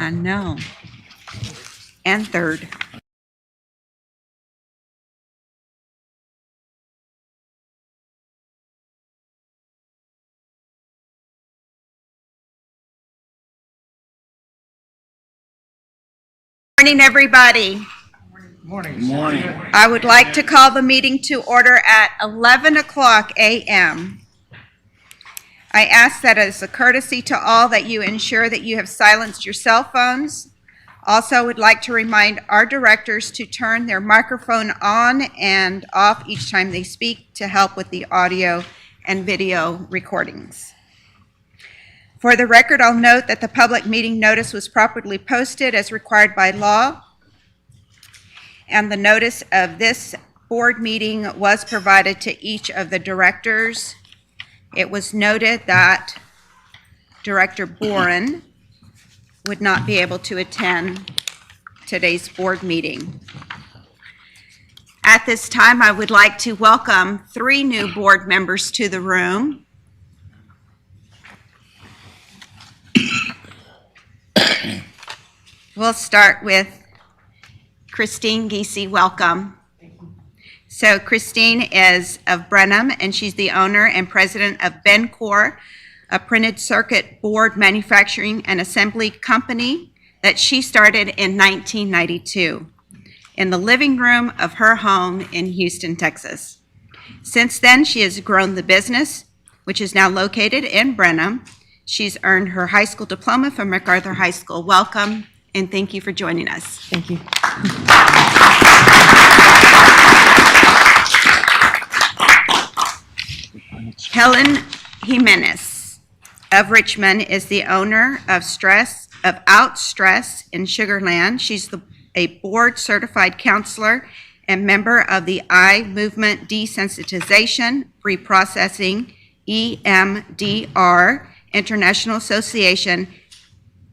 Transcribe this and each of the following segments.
No. And third. Morning, everybody. Morning. Morning. I would like to call the meeting to order at 11 o'clock a.m. I ask that as a courtesy to all that you ensure that you have silenced your cell phones. Also, would like to remind our directors to turn their microphone on and off each time they speak to help with the audio and video recordings. For the record, I'll note that the public meeting notice was properly posted as required by law, and the notice of this board meeting was provided to each of the directors. It was noted that Director Boren would not be able to attend today's board meeting. At this time, I would like to welcome 3 new board members to the room. We'll start with Christine Giese. Welcome. So Christine is of Brenham, and she's the owner and president of Bencor, a printed circuit board manufacturing and assembly company that she started in 1992 in the living room of her home in Houston, Texas. Since then, she has grown the business, which is now located in Brenham. She's earned her high school diploma from MacArthur High School. Welcome, and thank you for joining us. Thank you. Helen Jimenez of Richmond is the owner of Outstress in Sugarland. She's a board certified counselor and member of the Eye Movement Desensitization Reprocessing EMDR International Association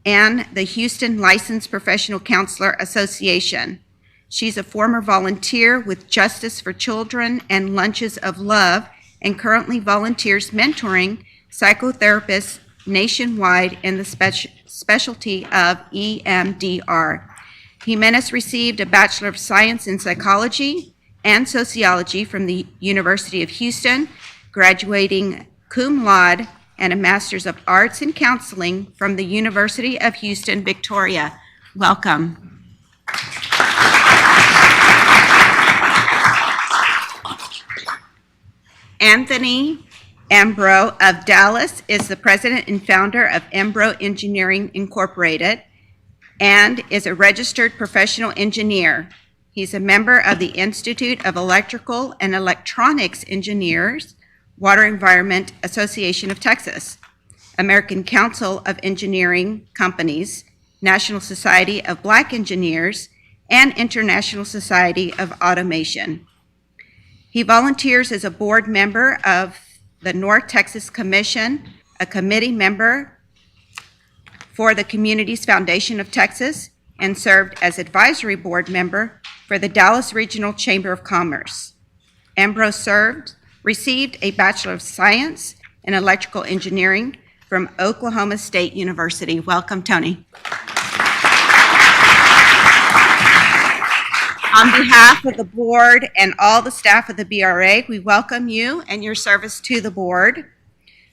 and the Houston Licensed Professional Counselor Association. She's a former volunteer with Justice for Children and Lunches of Love and currently volunteers mentoring psychotherapists nationwide in the specialty of EMDR. Jimenez received a Bachelor of Science in Psychology and Sociology from the University of Houston, graduating cum laude, and a Master's of Arts in Counseling from the University of Houston, Victoria. Welcome. Anthony Ambro of Dallas is the president and founder of Ambro Engineering Incorporated and is a registered professional engineer. He's a member of the Institute of Electrical and Electronics Engineers, Water Environment Association of Texas, American Council of Engineering Companies, National Society of Black Engineers, and International Society of Automation. He volunteers as a board member of the North Texas Commission, a committee member for the Communities Foundation of Texas, and served as advisory board member for the Dallas Regional Chamber of Commerce. Ambrose received a Bachelor of Science in Electrical Engineering from Oklahoma State University. Welcome, Tony. On behalf of the board and all the staff of the BRA, we welcome you and your service to the board,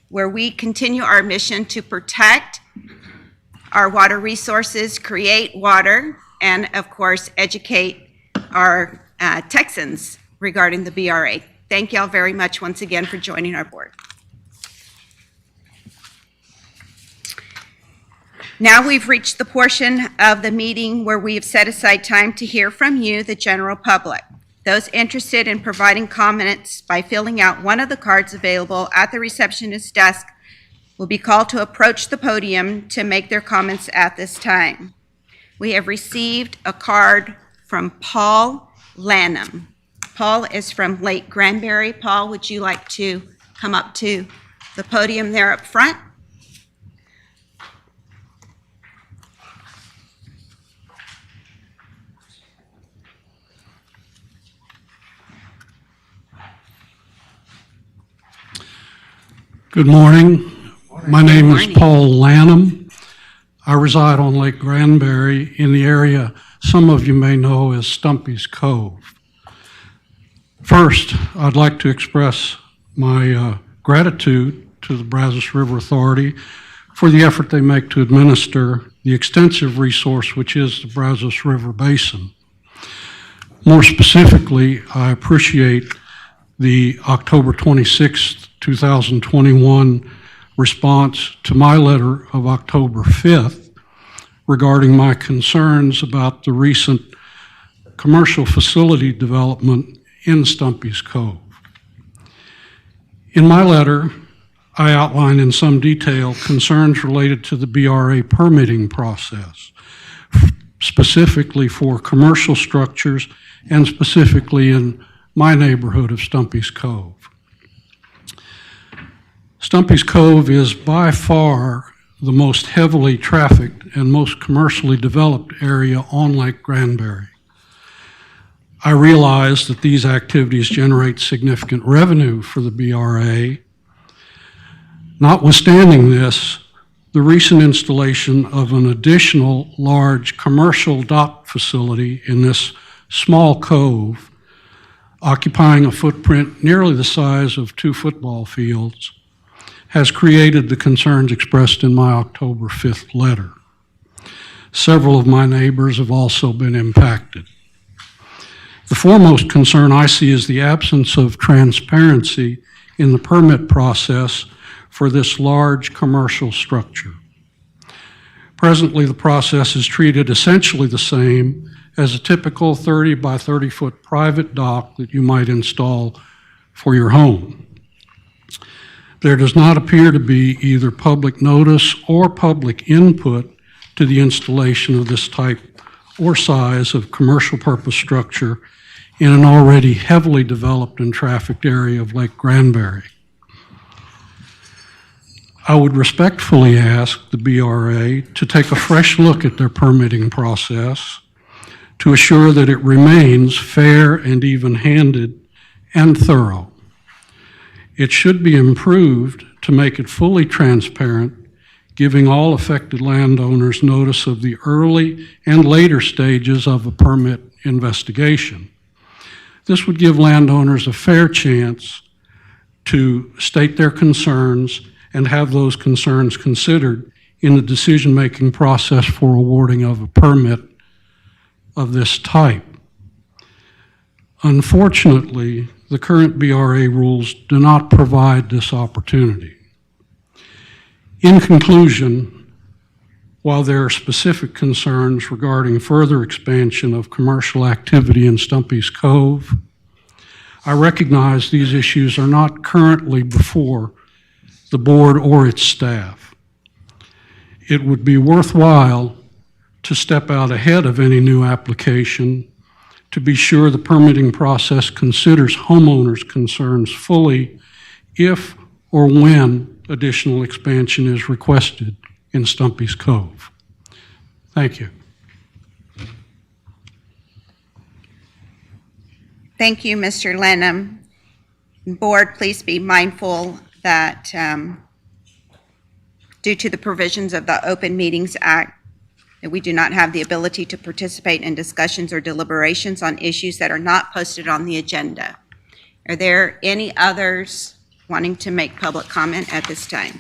where we continue our mission to protect our water resources, create water, and of course, educate our Texans regarding the BRA. Thank y'all very much once again for joining our board. Now we've reached the portion of the meeting where we have set aside time to hear from you, the general public. Those interested in providing comments by filling out one of the cards available at the receptionist's desk will be called to approach the podium to make their comments at this time. We have received a card from Paul Lanham. Paul is from Lake Granbury. Paul, would you like to come up to the podium there up front? Good morning. My name is Paul Lanham. I reside on Lake Granbury in the area some of you may know as Stumpy's Cove. First, I'd like to express my gratitude to the Brazos River Authority for the effort they make to administer the extensive resource which is the Brazos River Basin. More specifically, I appreciate the October 26, 2021 response to my letter of October 5th regarding my concerns about the recent commercial facility development in Stumpy's Cove. In my letter, I outline in some detail concerns related to the BRA permitting process, specifically for commercial structures and specifically in my neighborhood of Stumpy's Cove. Stumpy's Cove is by far the most heavily trafficked and most commercially developed area on Lake Granbury. I realize that these activities generate significant revenue for the BRA. Notwithstanding this, the recent installation of an additional large commercial dock facility in this small cove, occupying a footprint nearly the size of 2 football fields, has created the concerns expressed in my October 5th letter. Several of my neighbors have also been impacted. The foremost concern I see is the absence of transparency in the permit process for this large commercial structure. Presently, the process is treated essentially the same as a typical 30 by 30 foot private dock that you might install for your home. There does not appear to be either public notice or public input to the installation of this type or size of commercial purpose structure in an already heavily developed and trafficked area of Lake Granbury. I would respectfully ask the BRA to take a fresh look at their permitting process to assure that it remains fair and even-handed and thorough. It should be improved to make it fully transparent, giving all affected landowners notice of the early and later stages of a permit investigation. This would give landowners a fair chance to state their concerns and have those concerns considered in the decision-making process for awarding of a permit of this type. Unfortunately, the current BRA rules do not provide this opportunity. In conclusion, while there are specific concerns regarding further expansion of commercial activity in Stumpy's Cove, I recognize these issues are not currently before the board or its staff. It would be worthwhile to step out ahead of any new application to be sure the permitting process considers homeowners' concerns fully if or when additional expansion is requested in Stumpy's Cove. Thank you. Thank you, Mr. Lenham. Board, please be mindful that due to the provisions of the Open Meetings Act, that we do not have the ability to participate in discussions or deliberations on issues that are not posted on the agenda. Are there any others wanting to make public comment at this time?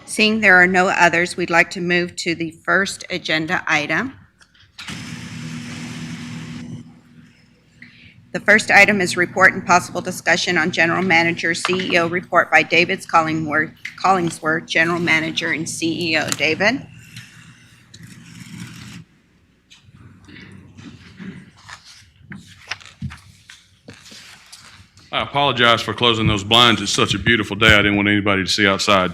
Seeing there are no others, we'd like to move to the first agenda item. The first item is report and possible discussion on General Manager CEO report by David Collingsworth, General Manager and CEO. David? I apologize for closing those blinds. It's such a beautiful day. I didn't want anybody to see outside.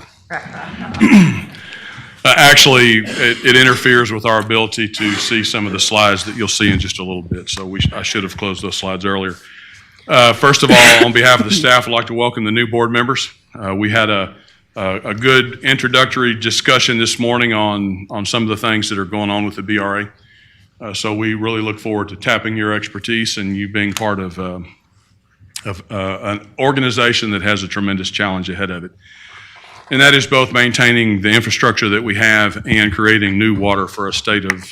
Actually, it interferes with our ability to see some of the slides that you'll see in just a little bit, so I should have closed those slides earlier. First of all, on behalf of the staff, I'd like to welcome the new board members. We had a good introductory discussion this morning on some of the things that are going on with the BRA. So we really look forward to tapping your expertise and you being part of an organization that has a tremendous challenge ahead of it. And that is both maintaining the infrastructure that we have and creating new water for a state of,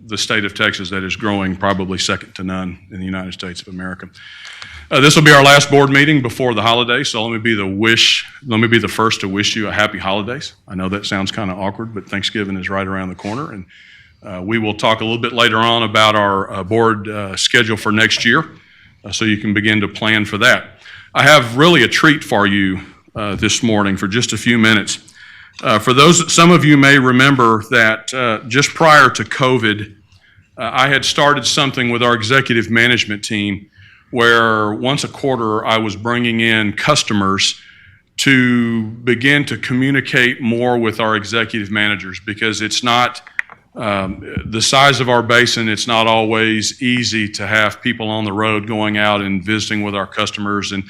the state of Texas that is growing probably second to none in the United States of America. This will be our last board meeting before the holidays, so let me be the first to wish you a happy holidays. I know that sounds kind of awkward, but Thanksgiving is right around the corner, and we will talk a little bit later on about our board schedule for next year, so you can begin to plan for that. I have really a treat for you this morning for just a few minutes. Some of you may remember that just prior to COVID, I had started something with our executive management team where once a quarter I was bringing in customers to begin to communicate more with our executive managers, because it's not the size of our basin, it's not always easy to have people on the road going out and visiting with our customers. And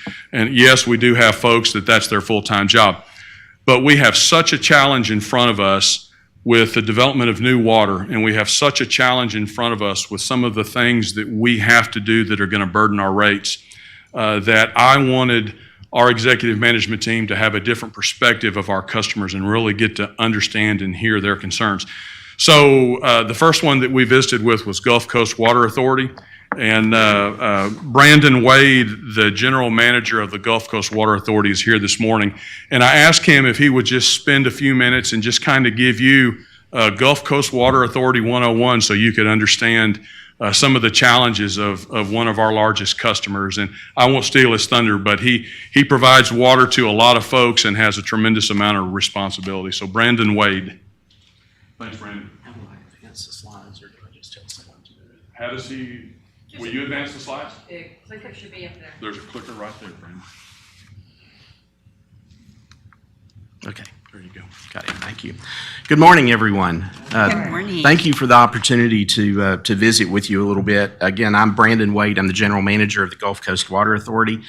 yes, we do have folks that's their full-time job. But we have such a challenge in front of us with the development of new water, and we have such a challenge in front of us with some of the things that we have to do that are going to burden our rates, that I wanted our executive management team to have a different perspective of our customers and really get to understand and hear their concerns. So the first one that we visited with was Gulf Coast Water Authority, and Brandon Wade, the general manager of the Gulf Coast Water Authority, is here this morning. And I asked him if he would just spend a few minutes and just kind of give you Gulf Coast Water Authority 101 so you could understand some of the challenges of one of our largest customers. And I won't steal his thunder, but he provides water to a lot of folks and has a tremendous amount of responsibility. So Brandon Wade. Thanks, Brandon. How do I advance the slides, or do I just tell someone to do it? How does he, will you advance the slides? The clicker should be up there. There's a clicker right there, Brandon. Okay, There you go. got it. Thank you. Good morning, everyone. Good morning. Thank you for the opportunity to visit with you a little bit. Again, I'm Brandon Wade. I'm the general manager of the Gulf Coast Water Authority.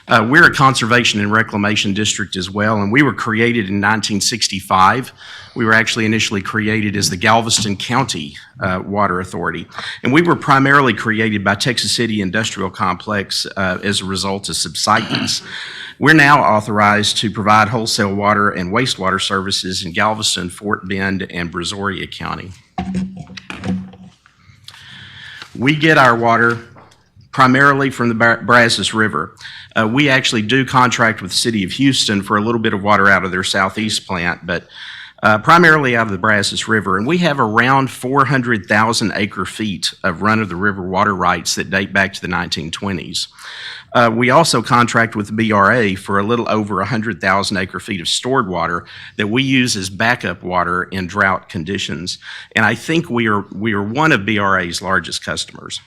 We're a conservation and reclamation district as well, and we were created in 1965. We were actually initially created as the Galveston County Water Authority, and we were primarily created by Texas City Industrial Complex as a result of subsidence. We're now authorized to provide wholesale water and wastewater services in Galveston, Fort Bend, and Brazoria County. We get our water primarily from the Brazos River. We actually do contract with the City of Houston for a little bit of water out of their southeast plant, but primarily out of the Brazos River. And we have around 400,000 acre feet of run-of-the-river water rights that date back to the 1920s. We also contract with the BRA for a little over 100,000 acre feet of stored water that we use as backup water in drought conditions. And I think we are one of BRA's largest customers.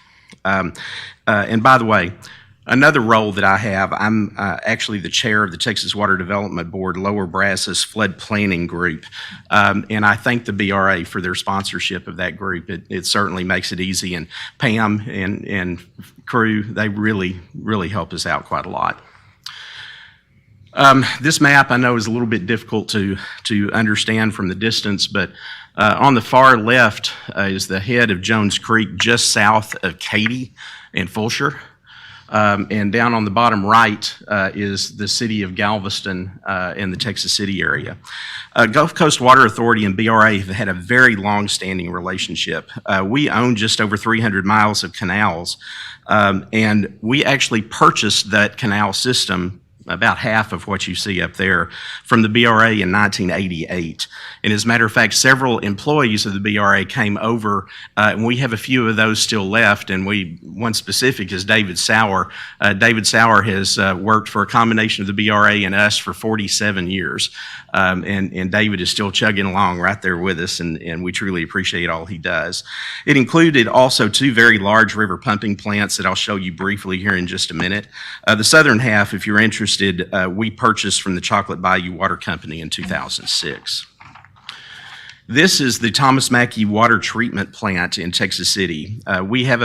And by the way, another role that I have, I'm actually the chair of the Texas Water Development Board Lower Brazos Flood Planning Group. And I thank the BRA for their sponsorship of that group. It certainly makes it easy. And Pam and crew, they really, really help us out quite a lot. This map I know is a little bit difficult to understand from the distance, but on the far left is the head of Jones Creek, just south of Katy and Fulshire. And down on the bottom right is the city of Galveston in the Texas City area. Gulf Coast Water Authority and BRA have had a very long-standing relationship. We own just over 300 miles of canals, and we actually purchased that canal system, about half of what you see up there, from the BRA in 1988. And as a matter of fact, several employees of the BRA came over, and we have a few of those still left, and one specific is David Sauer. David Sauer has worked for a combination of the BRA and us for 47 years, and David is still chugging along right there with us, and we truly appreciate all he does. It included also two very large river pumping plants that I'll show you briefly here in just a minute. The southern half, if you're interested, we purchased from the Chocolate Bayou Water Company in 2006. This is the Thomas Mackey Water Treatment Plant in Texas City. We have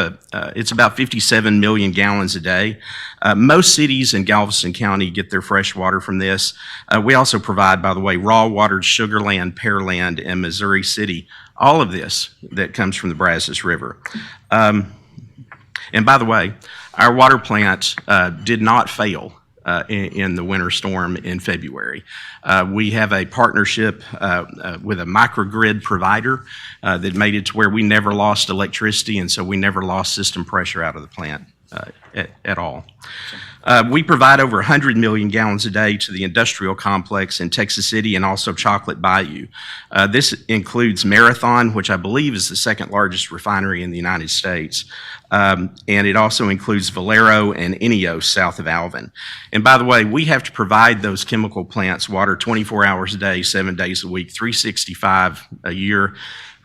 it's about 57 million gallons a day. Most cities in Galveston County get their fresh water from this. We also provide, by the way, raw water to Sugar Land, Pearland, and Missouri City. All of this that comes from the Brazos River. And by the way, our water plant did not fail in the winter storm in February. We have a partnership with a microgrid provider that made it to where we never lost electricity, and so we never lost system pressure out of the plant at all. We provide over 100 million gallons a day to the industrial complex in Texas City and also Chocolate Bayou. This includes Marathon, which I believe is the second largest refinery in the United States. And it also includes Valero and Ineos south of Alvin. And by the way, we have to provide those chemical plants water 24 hours a day, 7 days a week, 365 a year,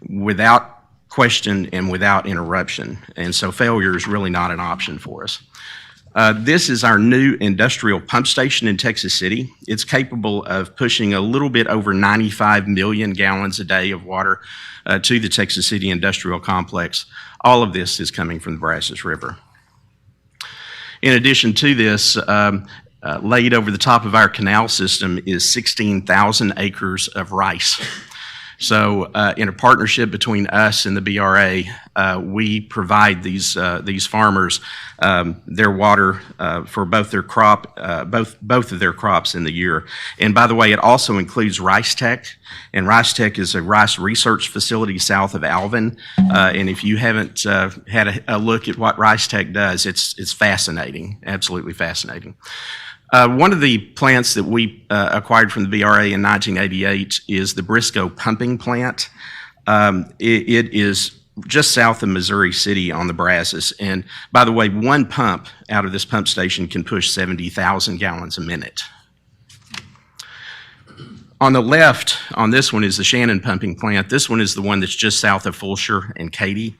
without question and without interruption. And so failure is really not an option for us. This is our new industrial pump station in Texas City. It's capable of pushing a little bit over 95 million gallons a day of water to the Texas City industrial complex. All of this is coming from the Brazos River. In addition to this, laid over the top of our canal system is 16,000 acres of rice. So in a partnership between us and the BRA, we provide these farmers their water for both their both of their crops in the year. And by the way, it also includes Rice Tech, and Rice Tech is a rice research facility south of Alvin. And if you haven't had a look at what Rice Tech does, it's fascinating, absolutely fascinating. One of the plants that we acquired from the BRA in 1988 is the Briscoe pumping plant. It is just south of Missouri City on the Brazos. And by the way, one pump out of this pump station can push 70,000 gallons a minute. On the left, on this one, is the Shannon pumping plant. This one is the one that's just south of Fulshear and Katy.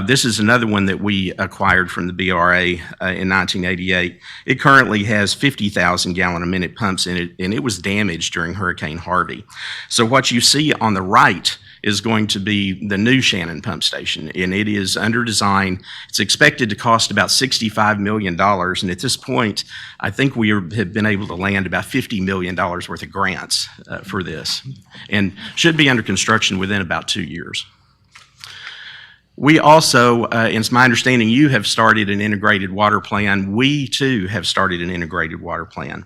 This is another one that we acquired from the BRA in 1988. It currently has 50,000 gallon a minute pumps in it, and it was damaged during Hurricane Harvey. So what you see on the right is going to be the new Shannon pump station, and it is under design. It's expected to cost about $65 million, and at this point, I think we have been able to land about $50 million worth of grants for this, and should be under construction within about 2 years. We also, and it's my understanding you have started an integrated water plan. We too have started an integrated water plan,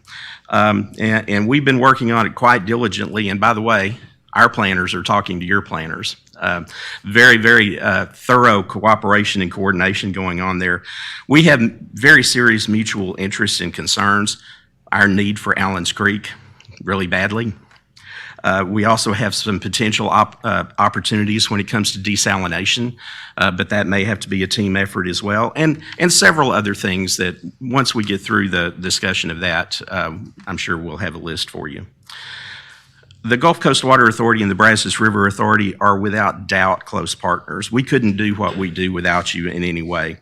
and we've been working on it quite diligently, and by the way, our planners are talking to your planners. Very, very thorough cooperation and coordination going on there. We have very serious mutual interests and concerns. Our need for Allen's Creek really badly. We also have some potential opportunities when it comes to desalination, but that may have to be a team effort as well, and several other things that once we get through the discussion of that, I'm sure we'll have a list for you. The Gulf Coast Water Authority and the Brazos River Authority are without doubt close partners. We couldn't do what we do without you in any way.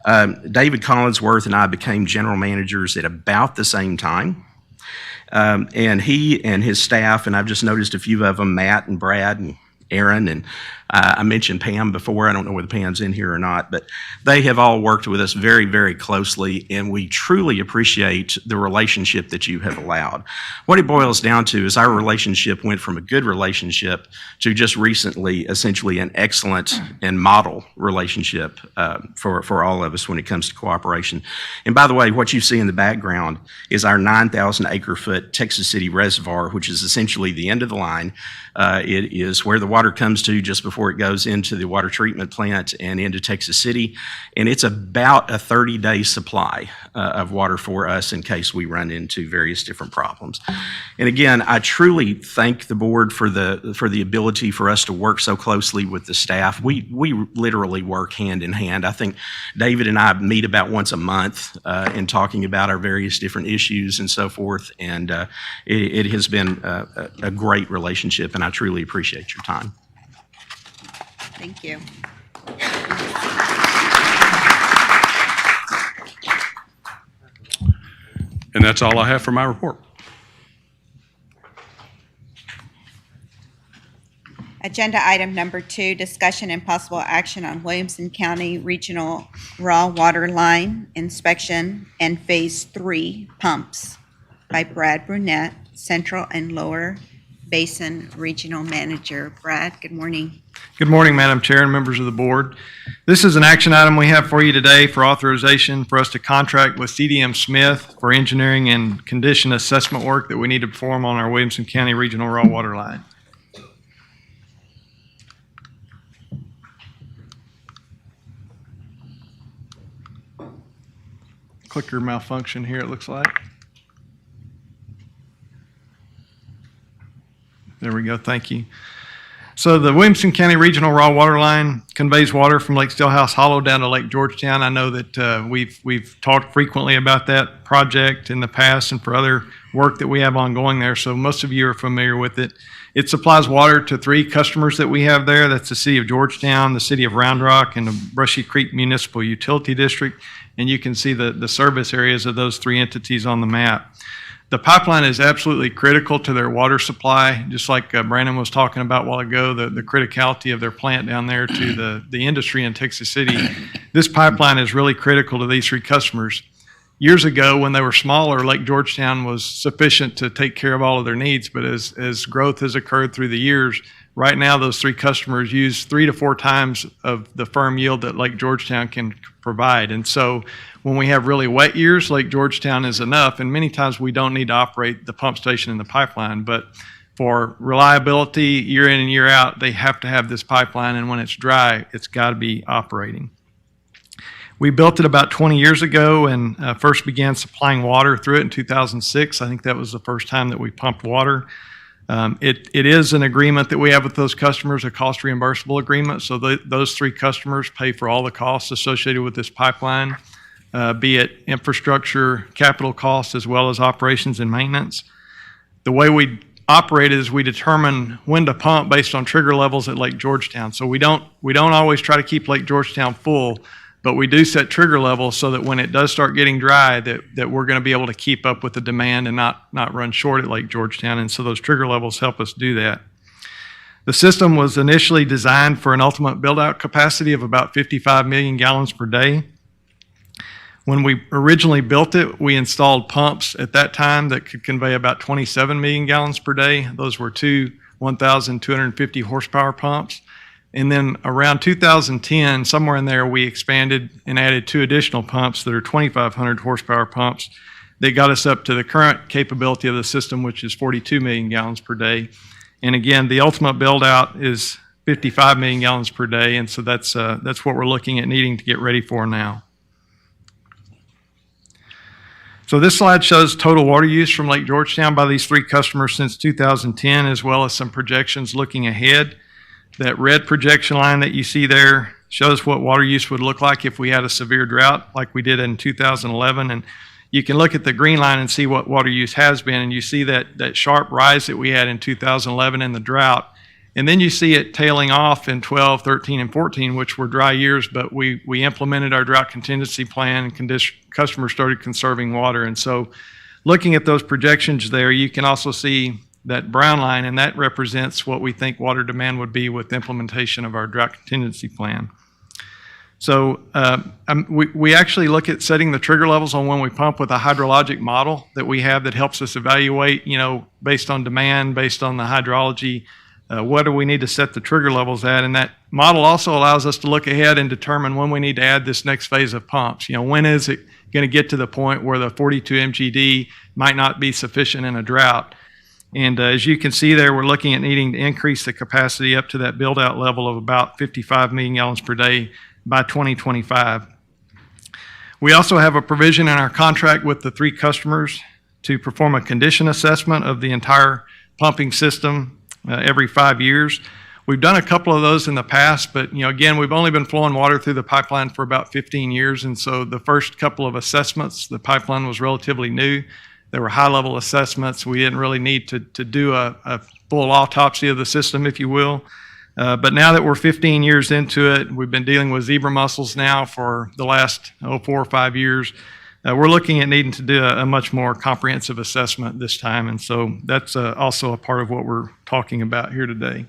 David Collinsworth and I became general managers at about the same time. And he and his staff, and I've just noticed a few of them, Matt and Brad and Aaron, and I mentioned Pam before. I don't know whether Pam's in here or not, but they have all worked with us very, very closely, and we truly appreciate the relationship that you have allowed. What it boils down to is our relationship went from a good relationship to just recently essentially an excellent and model relationship for all of us when it comes to cooperation. And by the way, what you see in the background is our 9,000 acre foot Texas City Reservoir, which is essentially the end of the line. It is where the water comes to just before it goes into the water treatment plant and into Texas City, and it's about a 30-day supply of water for us in case we run into various different problems. And again, I truly thank the board for the ability for us to work so closely with the staff. We literally work hand in hand. I think David and I meet about once a month in talking about our various different issues and so forth, and it has been a great relationship, and I truly appreciate your time. Thank you. And that's all I have for my report. Agenda item number 2, discussion and possible action on Williamson County Regional Raw Water Line Inspection and Phase 3 Pumps by Brad Brunette, Central and Lower Basin Regional Manager. Brad, good morning. Good morning, Madam Chair and members of the board. This is an action item we have for you today for authorization for us to contract with CDM Smith for engineering and condition assessment work that we need to perform on our Williamson County Regional Raw Water Line. Clicker malfunction here, it looks like. There we go, thank you. So the Williamson County Regional Raw Water Line conveys water from Lake Stillhouse Hollow down to Lake Georgetown. I know that we've talked frequently about that project in the past and for other work that we have ongoing there, so most of you are familiar with it. It supplies water to 3 customers that we have there. That's the City of Georgetown, the City of Round Rock, and the Brushy Creek Municipal Utility District. And you can see the service areas of those 3 entities on the map. The pipeline is absolutely critical to their water supply, just like Brandon was talking about a while ago, the criticality of their plant down there to the industry in Texas City. This pipeline is really critical to these 3 customers. Years ago, when they were smaller, Lake Georgetown was sufficient to take care of all of their needs, but as growth has occurred through the years, right now those 3 customers use 3 to 4 times of the firm yield that Lake Georgetown can provide. And so when we have really wet years, Lake Georgetown is enough, and many times we don't need to operate the pump station and the pipeline, but for reliability year in and year out, they have to have this pipeline, and when it's dry, it's got to be operating. We built it about 20 years ago and first began supplying water through it in 2006. I think that was the first time that we pumped water. It is an agreement that we have with those customers, a cost reimbursable agreement. So those 3 customers pay for all the costs associated with this pipeline, be it infrastructure, capital costs, as well as operations and maintenance. The way we operate is we determine when to pump based on trigger levels at Lake Georgetown. So we don't always try to keep Lake Georgetown full, but we do set trigger levels so that when it does start getting dry, that we're going to be able to keep up with the demand and not run short at Lake Georgetown. And so those trigger levels help us do that. The system was initially designed for an ultimate build-out capacity of about 55 million gallons per day. When we originally built it, we installed pumps at that time that could convey about 27 million gallons per day. Those were 2 1,250 horsepower pumps. And then around 2010, somewhere in there, we expanded and added 2 additional pumps that are 2,500 horsepower pumps. They got us up to the current capability of the system, which is 42 million gallons per day. And again, the ultimate build out is 55 million gallons per day. And so that's what we're looking at needing to get ready for now. So this slide shows total water use from Lake Georgetown by these 3 customers since 2010, as well as some projections looking ahead. That red projection line that you see there shows what water use would look like if we had a severe drought like we did in 2011. And you can look at the green line and see what water use has been, and you see that sharp rise that we had in 2011 in the drought. And then you see it tailing off in 12, 13, and 14, which were dry years, but we implemented our drought contingency plan and customers started conserving water. And so looking at those projections there, you can also see that brown line, and that represents what we think water demand would be with implementation of our drought contingency plan. So we actually look at setting the trigger levels on when we pump with a hydrologic model that we have that helps us evaluate, based on demand, based on the hydrology, what do we need to set the trigger levels at? And that model also allows us to look ahead and determine when we need to add this next phase of pumps. When is it going to get to the point where the 42 MGD might not be sufficient in a drought? And as you can see there, we're looking at needing to increase the capacity up to that build-out level of about 55 million gallons per day by 2025. We also have a provision in our contract with the 3 customers to perform a condition assessment of the entire pumping system every 5 years. We've done a couple of those in the past, but again, we've only been flowing water through the pipeline for about 15 years, and so the first couple of assessments, the pipeline was relatively new. There were high-level assessments. We didn't really need to do a full autopsy of the system, if you will. But now that we're 15 years into it, we've been dealing with zebra mussels now for the last 4 or 5 years. We're looking at needing to do a much more comprehensive assessment this time, and so that's also a part of what we're talking about here today.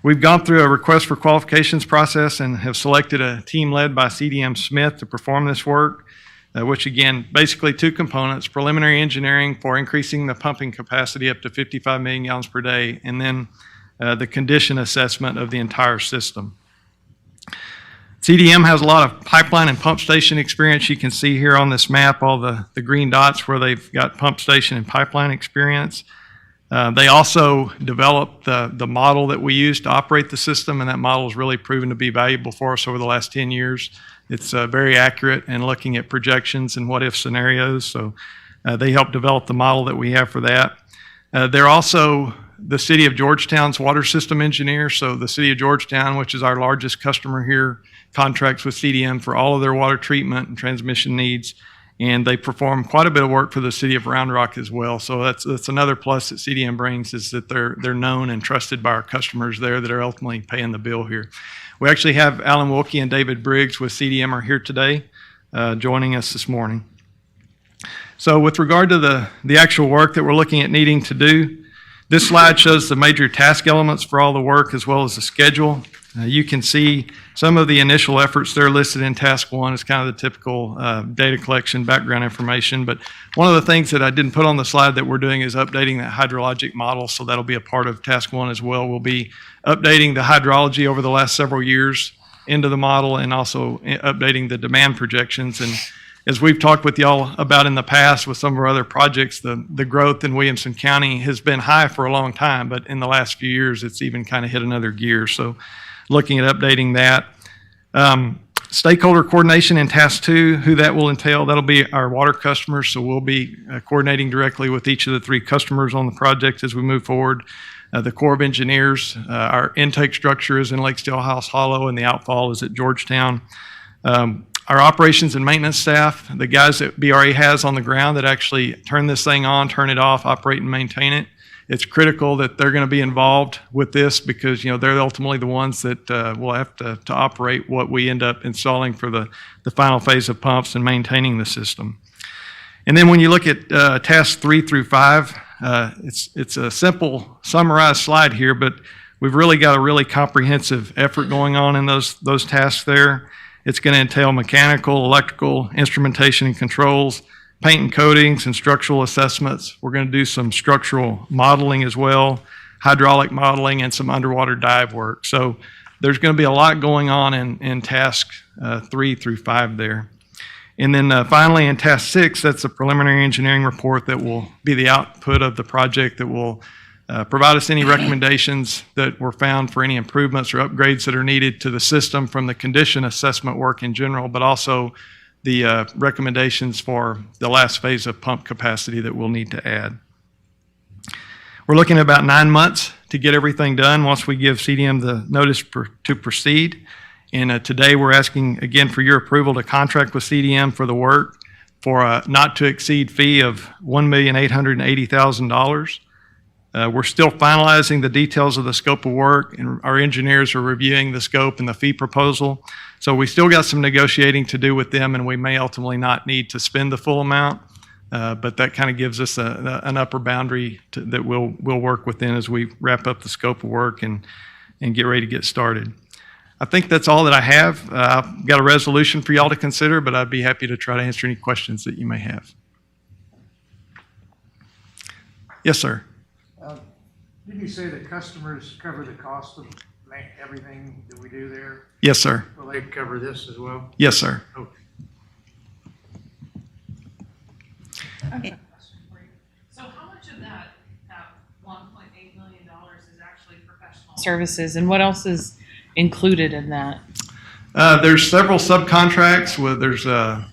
We've gone through a request for qualifications process and have selected a team led by CDM Smith to perform this work, which again, basically two components: preliminary engineering for increasing the pumping capacity up to 55 million gallons per day, and then the condition assessment of the entire system. CDM has a lot of pipeline and pump station experience. You can see here on this map all the green dots where they've got pump station and pipeline experience. They also developed the model that we use to operate the system, and that model has really proven to be valuable for us over the last 10 years. It's very accurate in looking at projections and what-if scenarios, so they helped develop the model that we have for that. They're also the City of Georgetown's water system engineer, so the City of Georgetown, which is our largest customer here, contracts with CDM for all of their water treatment and transmission needs, and they perform quite a bit of work for the City of Round Rock as well. So that's another plus that CDM brings, is that they're known and trusted by our customers there that are ultimately paying the bill here. We actually have Alan Wilkie and David Briggs with CDM are here today, joining us this morning. So with regard to the actual work that we're looking at needing to do, this slide shows the major task elements for all the work as well as the schedule. You can see some of the initial efforts there listed in task one. Is kind of the typical data collection, background information. But one of the things that I didn't put on the slide that we're doing is updating that hydrologic model. So that'll be a part of task one as well. We'll be updating the hydrology over the last several years into the model, and also updating the demand projections. And as we've talked with y'all about in the past with some of our other projects, the growth in Williamson County has been high for a long time, but in the last few years, it's even kind of hit another gear. So looking at updating that. Stakeholder coordination in task two, who that will entail, that'll be our water customers. So we'll be coordinating directly with each of the three customers on the project as we move forward. The Corps of Engineers, our intake structure is in Lake Stillhouse Hollow, and the outfall is at Georgetown. Our operations and maintenance staff, the guys that BRA has on the ground that actually turn this thing on, turn it off, operate and maintain it. It's critical that they're going to be involved with this, because they're ultimately the ones that will have to operate what we end up installing for the final phase of pumps and maintaining the system. And then when you look at tasks 3 through 5, it's a simple summarized slide here, but we've really got a really comprehensive effort going on in those tasks there. It's going to entail mechanical, electrical, instrumentation and controls, paint and coatings, and structural assessments. We're going to do some structural modeling as well, hydraulic modeling, and some underwater dive work. So there's going to be a lot going on in task 3 through 5 there. And then finally in task 6, that's a preliminary engineering report that will be the output of the project that will provide us any recommendations that were found for any improvements or upgrades that are needed to the system from the condition assessment work in general, but also the recommendations for the last phase of pump capacity that we'll need to add. We're looking at about 9 months to get everything done once we give CDM the notice to proceed. And today we're asking again for your approval to contract with CDM for the work for a not to exceed fee of $1,880,000. We're still finalizing the details of the scope of work, and our engineers are reviewing the scope and the fee proposal. So we still got some negotiating to do with them, and we may ultimately not need to spend the full amount, but that kind of gives us an upper boundary that we'll work within as we wrap up the scope of work and get ready to get started. I think that's all that I have. I've got a resolution for y'all to consider, but I'd be happy to try to answer any questions that you may have. Yes, sir. Did you say that customers cover the cost of everything that we do there? Yes, sir. Will they cover this as well? Yes, sir. Okay. So how much of that $1.8 million is actually professional services, and what else is included in that? There's several subcontracts. There's I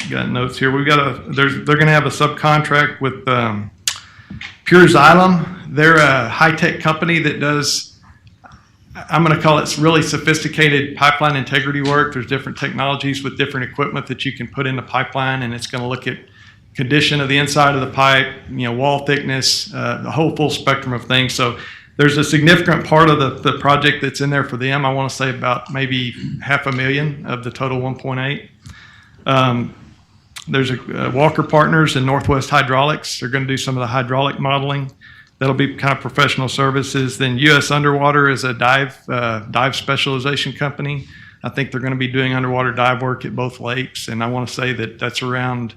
got notes here. They're going to have a subcontract with Pure Xylem. They're a high-tech company that does, I'm going to call it really sophisticated pipeline integrity work. There's different technologies with different equipment that you can put in the pipeline, and it's going to look at condition of the inside of the pipe, wall thickness, the whole full spectrum of things. So there's a significant part of the project that's in there for them. I want to say about maybe $500,000 of the total 1.8. There's Walker Partners and Northwest Hydraulics. They're going to do some of the hydraulic modeling. That'll be kind of professional services. Then U.S. Underwater is a dive specialization company. I think they're going to be doing underwater dive work at both lakes, and I want to say that that's around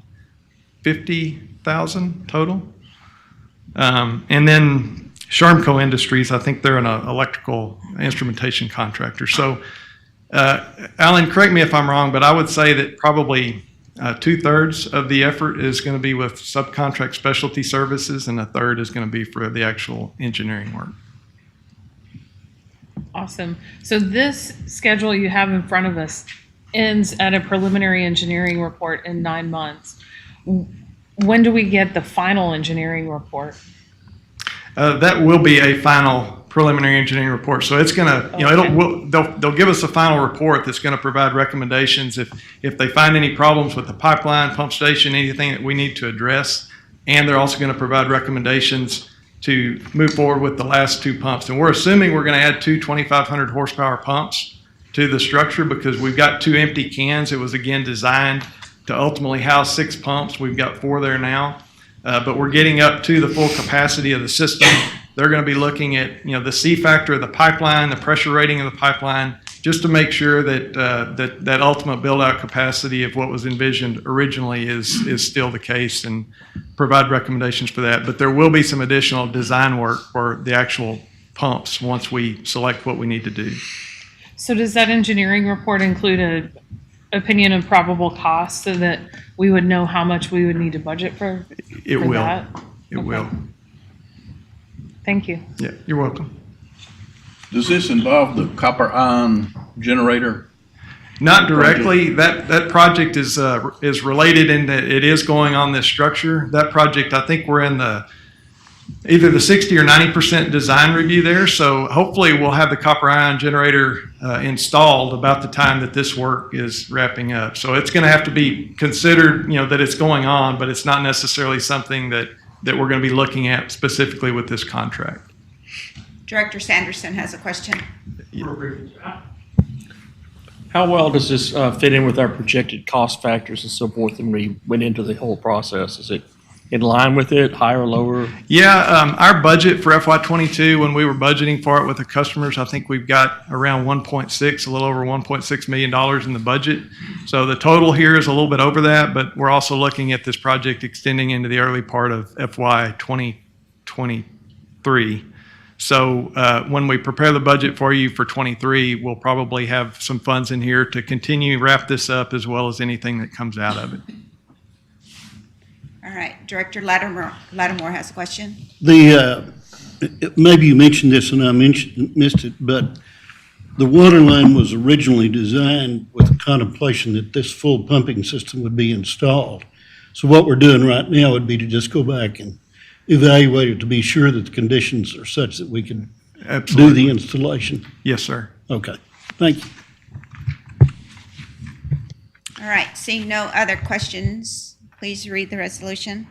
$50,000 total. And then Sharmco Industries, I think they're an electrical instrumentation contractor. So, Alan, correct me if I'm wrong, but I would say that probably 2/3 of the effort is going to be with subcontract specialty services, and 1/3 is going to be for the actual engineering work. Awesome. So this schedule you have in front of us ends at a preliminary engineering report in 9 months. When do we get the final engineering report? That will be a final preliminary engineering report. So it's going to, they'll give us a final report that's going to provide recommendations if they find any problems with the pipeline, pump station, anything that we need to address. And they're also going to provide recommendations to move forward with the last 2 pumps. And we're assuming we're going to add 2 2,500 horsepower pumps to the structure because we've got 2 empty cans. It was again designed to ultimately house 6 pumps. We've got 4 there now. But we're getting up to the full capacity of the system. They're going to be looking at, the C factor of the pipeline, the pressure rating of the pipeline, just to make sure that that ultimate build-out capacity of what was envisioned originally is still the case, and provide recommendations for that. But there will be some additional design work for the actual pumps once we select what we need to do. So does that engineering report include an opinion of probable cost so that we would know how much we would need to budget for It will. that? It Okay. will. Thank you. Yeah, you're welcome. Does this involve the copper ion generator? Not directly. That project is related in that it is going on this structure. That project, I think we're in either the 60 or 90% design review there. So hopefully we'll have the copper ion generator installed about the time that this work is wrapping up. So it's going to have to be considered, that it's going on, but it's not necessarily something that we're going to be looking at specifically with this contract. Director Sanderson has a question. How well does this fit in with our projected cost factors and so forth when we went into the whole process? Is it in line with it, higher or lower? Yeah, our budget for FY22, when we were budgeting for it with the customers, I think we've got around a little over $1.6 million in the budget. So the total here is a little bit over that, but we're also looking at this project extending into the early part of FY2023. So when we prepare the budget for you for 23, we'll probably have some funds in here to continue wrap this up as well as anything that comes out of it. All right, Director Lattimore has a question. Maybe you mentioned this and I missed it, but the water line was originally designed with the contemplation that this full pumping system would be installed. So what we're doing right now would be to just go back and evaluate it to be sure that the conditions are such that we can do the installation. Yes, sir. Okay, thank you. All right, seeing no other questions, please read the resolution.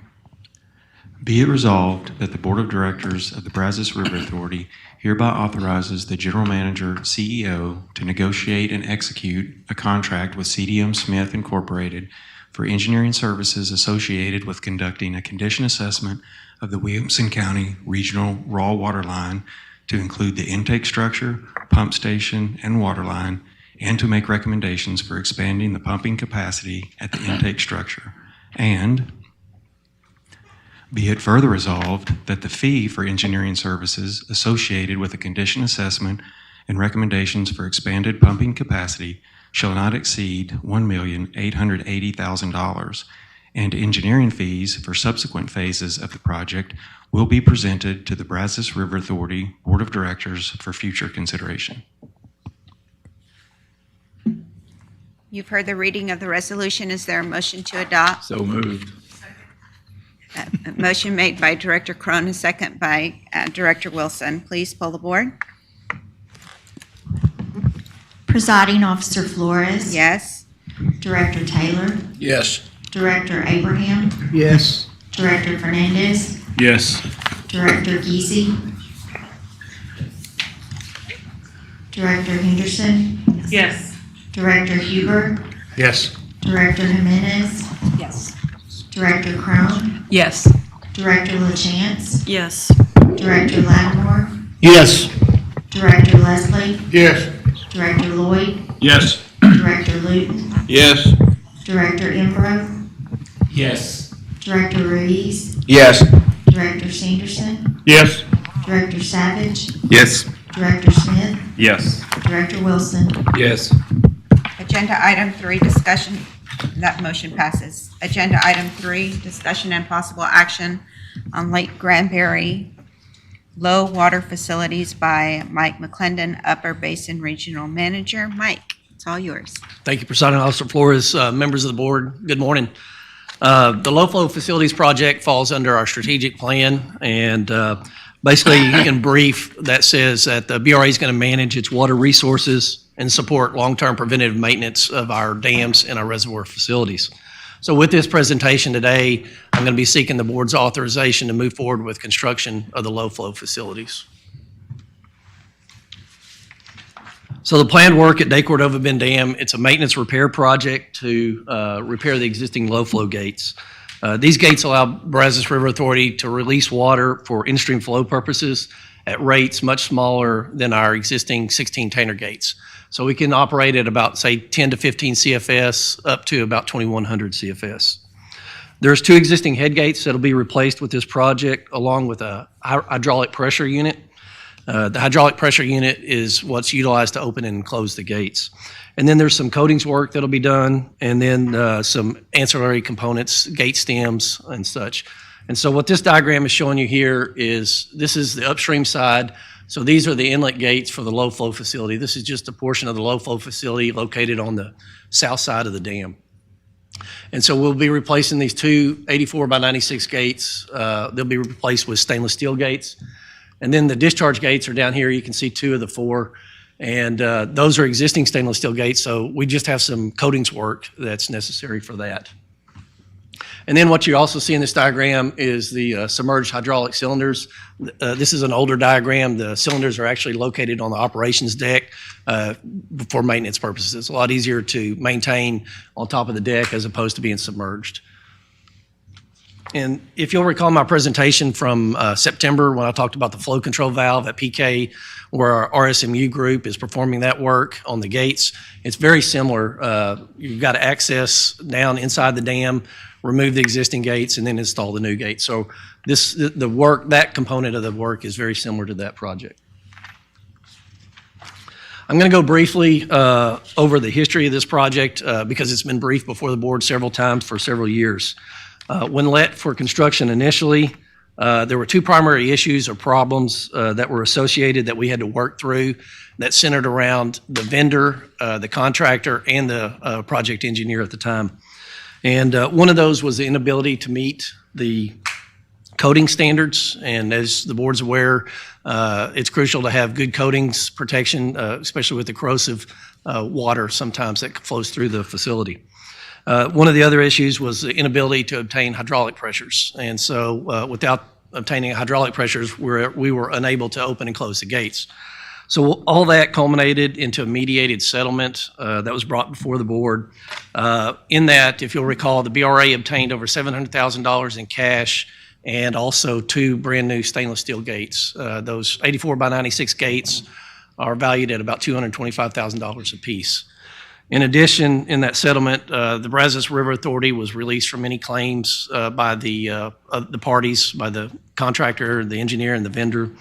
Be it resolved that the Board of Directors of the Brazos River Authority hereby authorizes the General Manager, CEO, to negotiate and execute a contract with CDM Smith Incorporated for engineering services associated with conducting a condition assessment of the Williamson County Regional Raw Water Line to include the intake structure, pump station, and water line, and to make recommendations for expanding the pumping capacity at the intake structure. And be it further resolved that the fee for engineering services associated with a condition assessment and recommendations for expanded pumping capacity shall not exceed $1,880,000, and engineering fees for subsequent phases of the project will be presented to the Brazos River Authority Board of Directors for future consideration. You've heard the reading of the resolution. Is there a motion to adopt? So moved. A motion made by Director Crone, a second by Director Wilson. Please poll the board. Presiding Officer Flores. Yes. Director Taylor. Yes. Director Abraham. Yes. Director Fernandez. Yes. Director Giese. Director Henderson. Yes. Director Huber. Yes. Director Jimenez. Yes. Director Crone. Yes. Director LaChance. Yes. Director Lattimore, Yes. Director Leslie, Yes. Director Lloyd, Yes. Director Luton, Yes. Director Embro, Yes. Director Ruiz, Yes. Director Sanderson, Yes. Director Savage, Yes. Director Smith, Yes. Director Wilson. Yes. Agenda item 3, discussion, that motion passes. Agenda item 3, discussion and possible action on Lake Granbury low water facilities by Mike McClendon, Upper Basin Regional Manager. Mike, it's all yours. Thank you, Presiding Officer Flores, members of the board. Good morning. The low flow facilities project falls under our strategic plan, and basically, in brief, that says that the BRA is going to manage its water resources and support long-term preventative maintenance of our dams and our reservoir facilities. So with this presentation today, I'm going to be seeking the board's authorization to move forward with construction of the low flow facilities. So the planned work at Day Cordova Bend Dam, it's a maintenance repair project to repair the existing low flow gates. These gates allow Brazos River Authority to release water for in-stream flow purposes at rates much smaller than our existing 16-tainer gates. So we can operate at about, say, 10 to 15 CFS up to about 2,100 CFS. There's 2 existing head gates that'll be replaced with this project, along with a hydraulic pressure unit. The hydraulic pressure unit is what's utilized to open and close the gates. And then there's some coatings work that'll be done, and then some ancillary components, gate stems and such. And so what this diagram is showing you here is, this is the upstream side. So these are the inlet gates for the low flow facility. This is just a portion of the low flow facility located on the south side of the dam. And so we'll be replacing these 2 84 by 96 gates. They'll be replaced with stainless steel gates. And then the discharge gates are down here. You can see 2 of the 4. And those are existing stainless steel gates, so we just have some coatings work that's necessary for that. And then what you also see in this diagram is the submerged hydraulic cylinders. This is an older diagram. The cylinders are actually located on the operations deck for maintenance purposes. It's a lot easier to maintain on top of the deck as opposed to being submerged. And if you'll recall my presentation from September when I talked about the flow control valve at PK, where our RSMU group is performing that work on the gates, it's very similar. You've got to access down inside the dam, remove the existing gates, and then install the new gates. So the work, that component of the work is very similar to that project. I'm going to go briefly over the history of this project because it's been briefed before the board several times for several years. When let for construction initially, there were 2 primary issues or problems that were associated that we had to work through that centered around the vendor, the contractor, and the project engineer at the time. And one of those was the inability to meet the coating standards. And as the board's aware, it's crucial to have good coatings protection, especially with the corrosive water sometimes that flows through the facility. One of the other issues was the inability to obtain hydraulic pressures. And so without obtaining hydraulic pressures, we were unable to open and close the gates. So all that culminated into a mediated settlement that was brought before the board. In that, if you'll recall, the BRA obtained over $700,000 in cash and also 2 brand new stainless steel gates. Those 84 by 96 gates are valued at about $225,000 a piece. In addition, in that settlement, the Brazos River Authority was released from any claims by the parties, by the contractor, the engineer, and the vendor.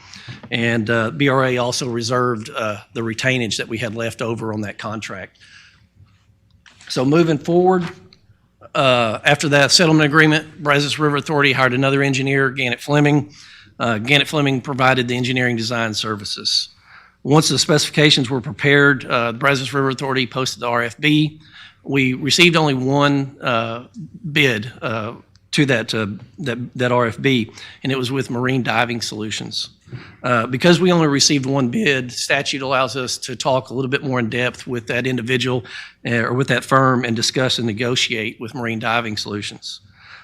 And BRA also reserved the retainage that we had left over on that contract. So moving forward, after that settlement agreement, Brazos River Authority hired another engineer, Gannett Fleming. Gannett Fleming provided the engineering design services. Once the specifications were prepared, the Brazos River Authority posted the RFB. We received only 1 bid to that RFB, and it was with Marine Diving Solutions. Because we only received 1 bid, statute allows us to talk a little bit more in depth with that individual or with that firm and discuss and negotiate with Marine Diving Solutions.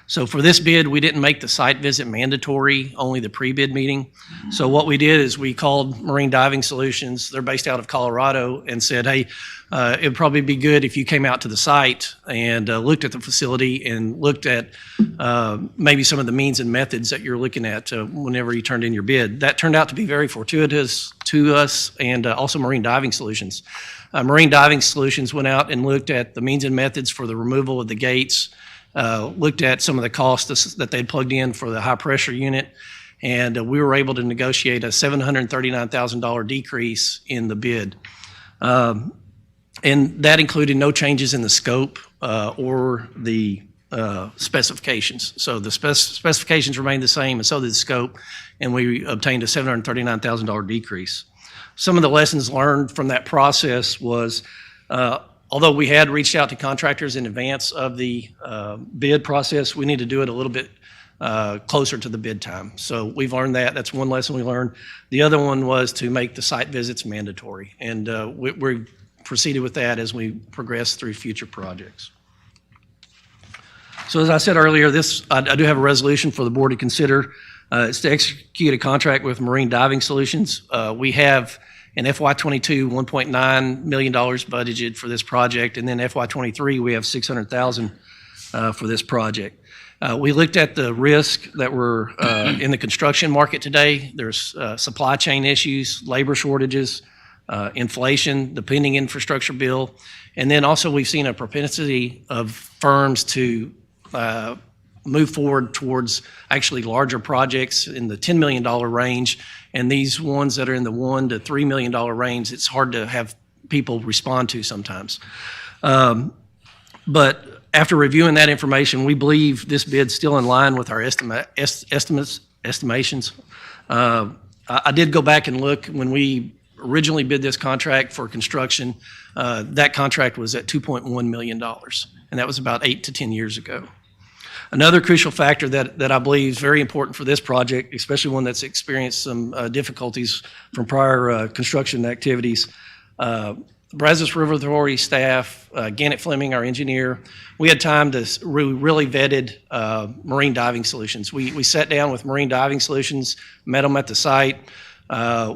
So for this bid, we didn't make the site visit mandatory, only the pre-bid meeting. So what we did is we called Marine Diving Solutions, they're based out of Colorado, and said, hey, it'd probably be good if you came out to the site and looked at the facility and looked at maybe some of the means and methods that you're looking at whenever you turned in your bid. That turned out to be very fortuitous to us and also Marine Diving Solutions. Marine Diving Solutions went out and looked at the means and methods for the removal of the gates, looked at some of the costs that they'd plugged in for the high pressure unit, and we were able to negotiate a $739,000 decrease in the bid. And that included no changes in the scope or the specifications. So the specifications remained the same, and so did the scope, and we obtained a $739,000 decrease. Some of the lessons learned from that process was, although we had reached out to contractors in advance of the bid process, we need to do it a little bit closer to the bid time. So we've learned that. That's one lesson we learned. The other one was to make the site visits mandatory, and we proceeded with that as we progress through future projects. So as I said earlier, I do have a resolution for the board to consider. It's to execute a contract with Marine Diving Solutions. We have in FY22, $1.9 million budgeted for this project, and then FY23, we have $600,000 for this project. We looked at the risk that were in the construction market today. There's supply chain issues, labor shortages, inflation, the pending infrastructure bill, and then also we've seen a propensity of firms to move forward towards actually larger projects in the $10 million range, and these ones that are in the $1 to $3 million range, it's hard to have people respond to sometimes. But after reviewing that information, we believe this bid's still in line with our estimations. I did go back and look when we originally bid this contract for construction. That contract was at $2.1 million, and that was about 8 to 10 years ago. Another crucial factor that I believe is very important for this project, especially one that's experienced some difficulties from prior construction activities, Brazos River Authority staff, Gannett Fleming, our engineer, we had time to really vetted Marine Diving Solutions. We sat down with Marine Diving Solutions, met them at the site.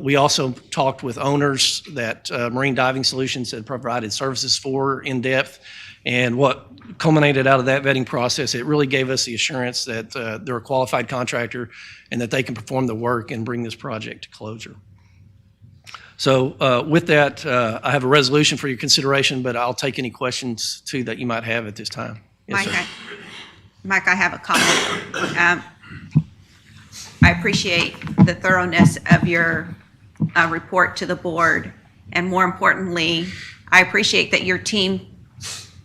We also talked with owners that Marine Diving Solutions had provided services for in depth. And what culminated out of that vetting process, it really gave us the assurance that they're a qualified contractor and that they can perform the work and bring this project to closure. So with that, I have a resolution for your consideration, but I'll take any questions too that you might have at this time. Yes, Mike, I have a comment. I appreciate the thoroughness of your report to the board, and more importantly, I appreciate that your team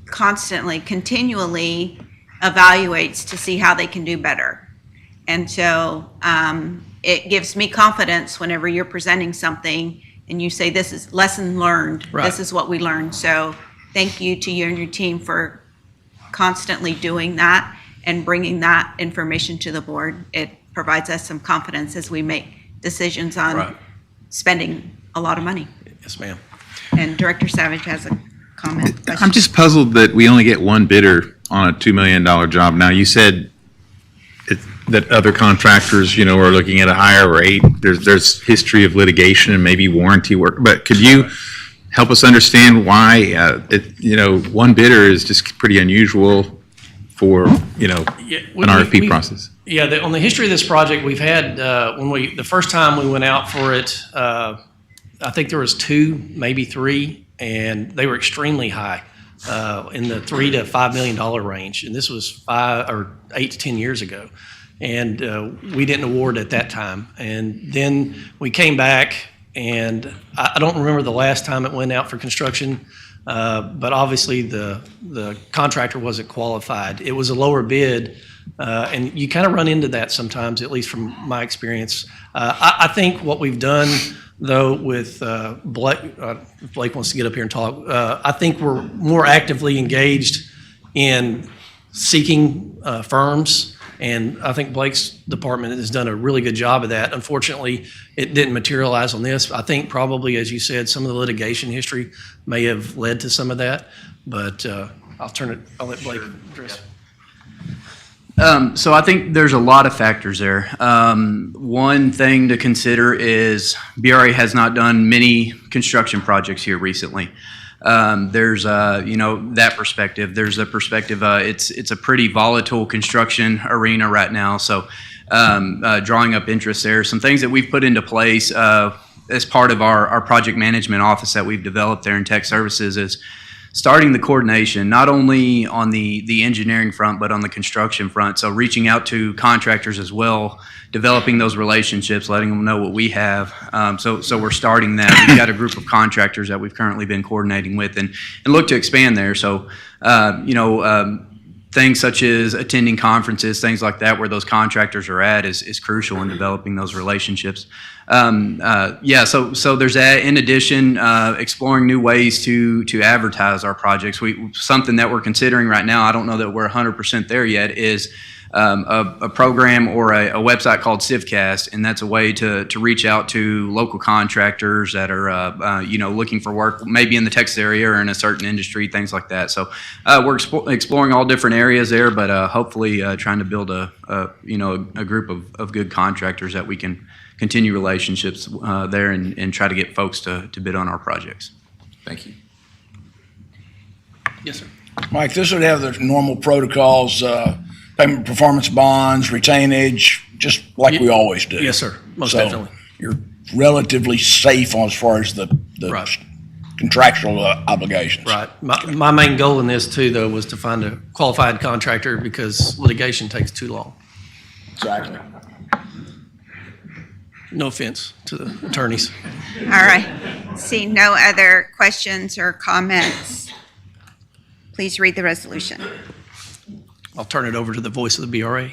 constantly, continually evaluates to see how they can do better. And so it gives me confidence whenever you're presenting something and you say, this is lesson learned, right. This is what we learned. So thank you to you and your team for constantly doing that and bringing that information to the board. It provides us some confidence as we make decisions on Right. spending a lot of money. Yes, ma'am. And Director Savage has a comment. I'm just puzzled that we only get one bidder on a $2 million job. Now, you said that other contractors, are looking at a higher rate. There's history of litigation and maybe warranty work, but could you help us understand why, one bidder is just pretty unusual for, an RFP process? Yeah, on the history of this project, we've had, the first time we went out for it, I think there was 2, maybe 3, and they were extremely high, in the $3 to $5 million range. And this was 8 to 10 years ago. And we didn't award at that time. And then we came back, and I don't remember the last time it went out for construction, but obviously the contractor wasn't qualified. It was a lower bid, and you kind of run into that sometimes, at least from my experience. I think what we've done, though, with Blake wants to get up here and talk, I think we're more actively engaged in seeking firms, and I think Blake's department has done a really good job of that. Unfortunately, it didn't materialize on this. I think probably, as you said, some of the litigation history may have led to some of that, but I'll let Blake address. So I think there's a lot of factors there. One thing to consider is BRA has not done many construction projects here recently. There's that perspective. There's a perspective. It's a pretty volatile construction arena right now. So drawing up interest there. Some things that we've put into place as part of our project management office that we've developed there in Tech Services is starting the coordination, not only on the engineering front, but on the construction front. So reaching out to contractors as well, developing those relationships, letting them know what we have. So we're starting that. We've got a group of contractors that we've currently been coordinating with and look to expand there. So, things such as attending conferences, things like that, where those contractors are at is crucial in developing those relationships. So there's that. In addition, exploring new ways to advertise our projects. Something that we're considering right now, I don't know that we're 100% there yet, is a program or a website called CivCast, and that's a way to reach out to local contractors that are looking for work, maybe in the Texas area or in a certain industry, things like that. So we're exploring all different areas there, but hopefully trying to build a group of good contractors that we can continue relationships there and try to get folks to bid on our projects. Thank you. Yes, sir. Mike, this would have the normal protocols, payment performance bonds, retainage, just like we always do. Yes, sir. Most So definitely. You're relatively safe as far as the Right. contractual obligations. Right. My main goal in this too, though, was to find a qualified contractor because litigation takes too long. Exactly. No offense to the attorneys. All right. Seeing no other questions or comments, please read the resolution. I'll turn it over to the voice of the BRA.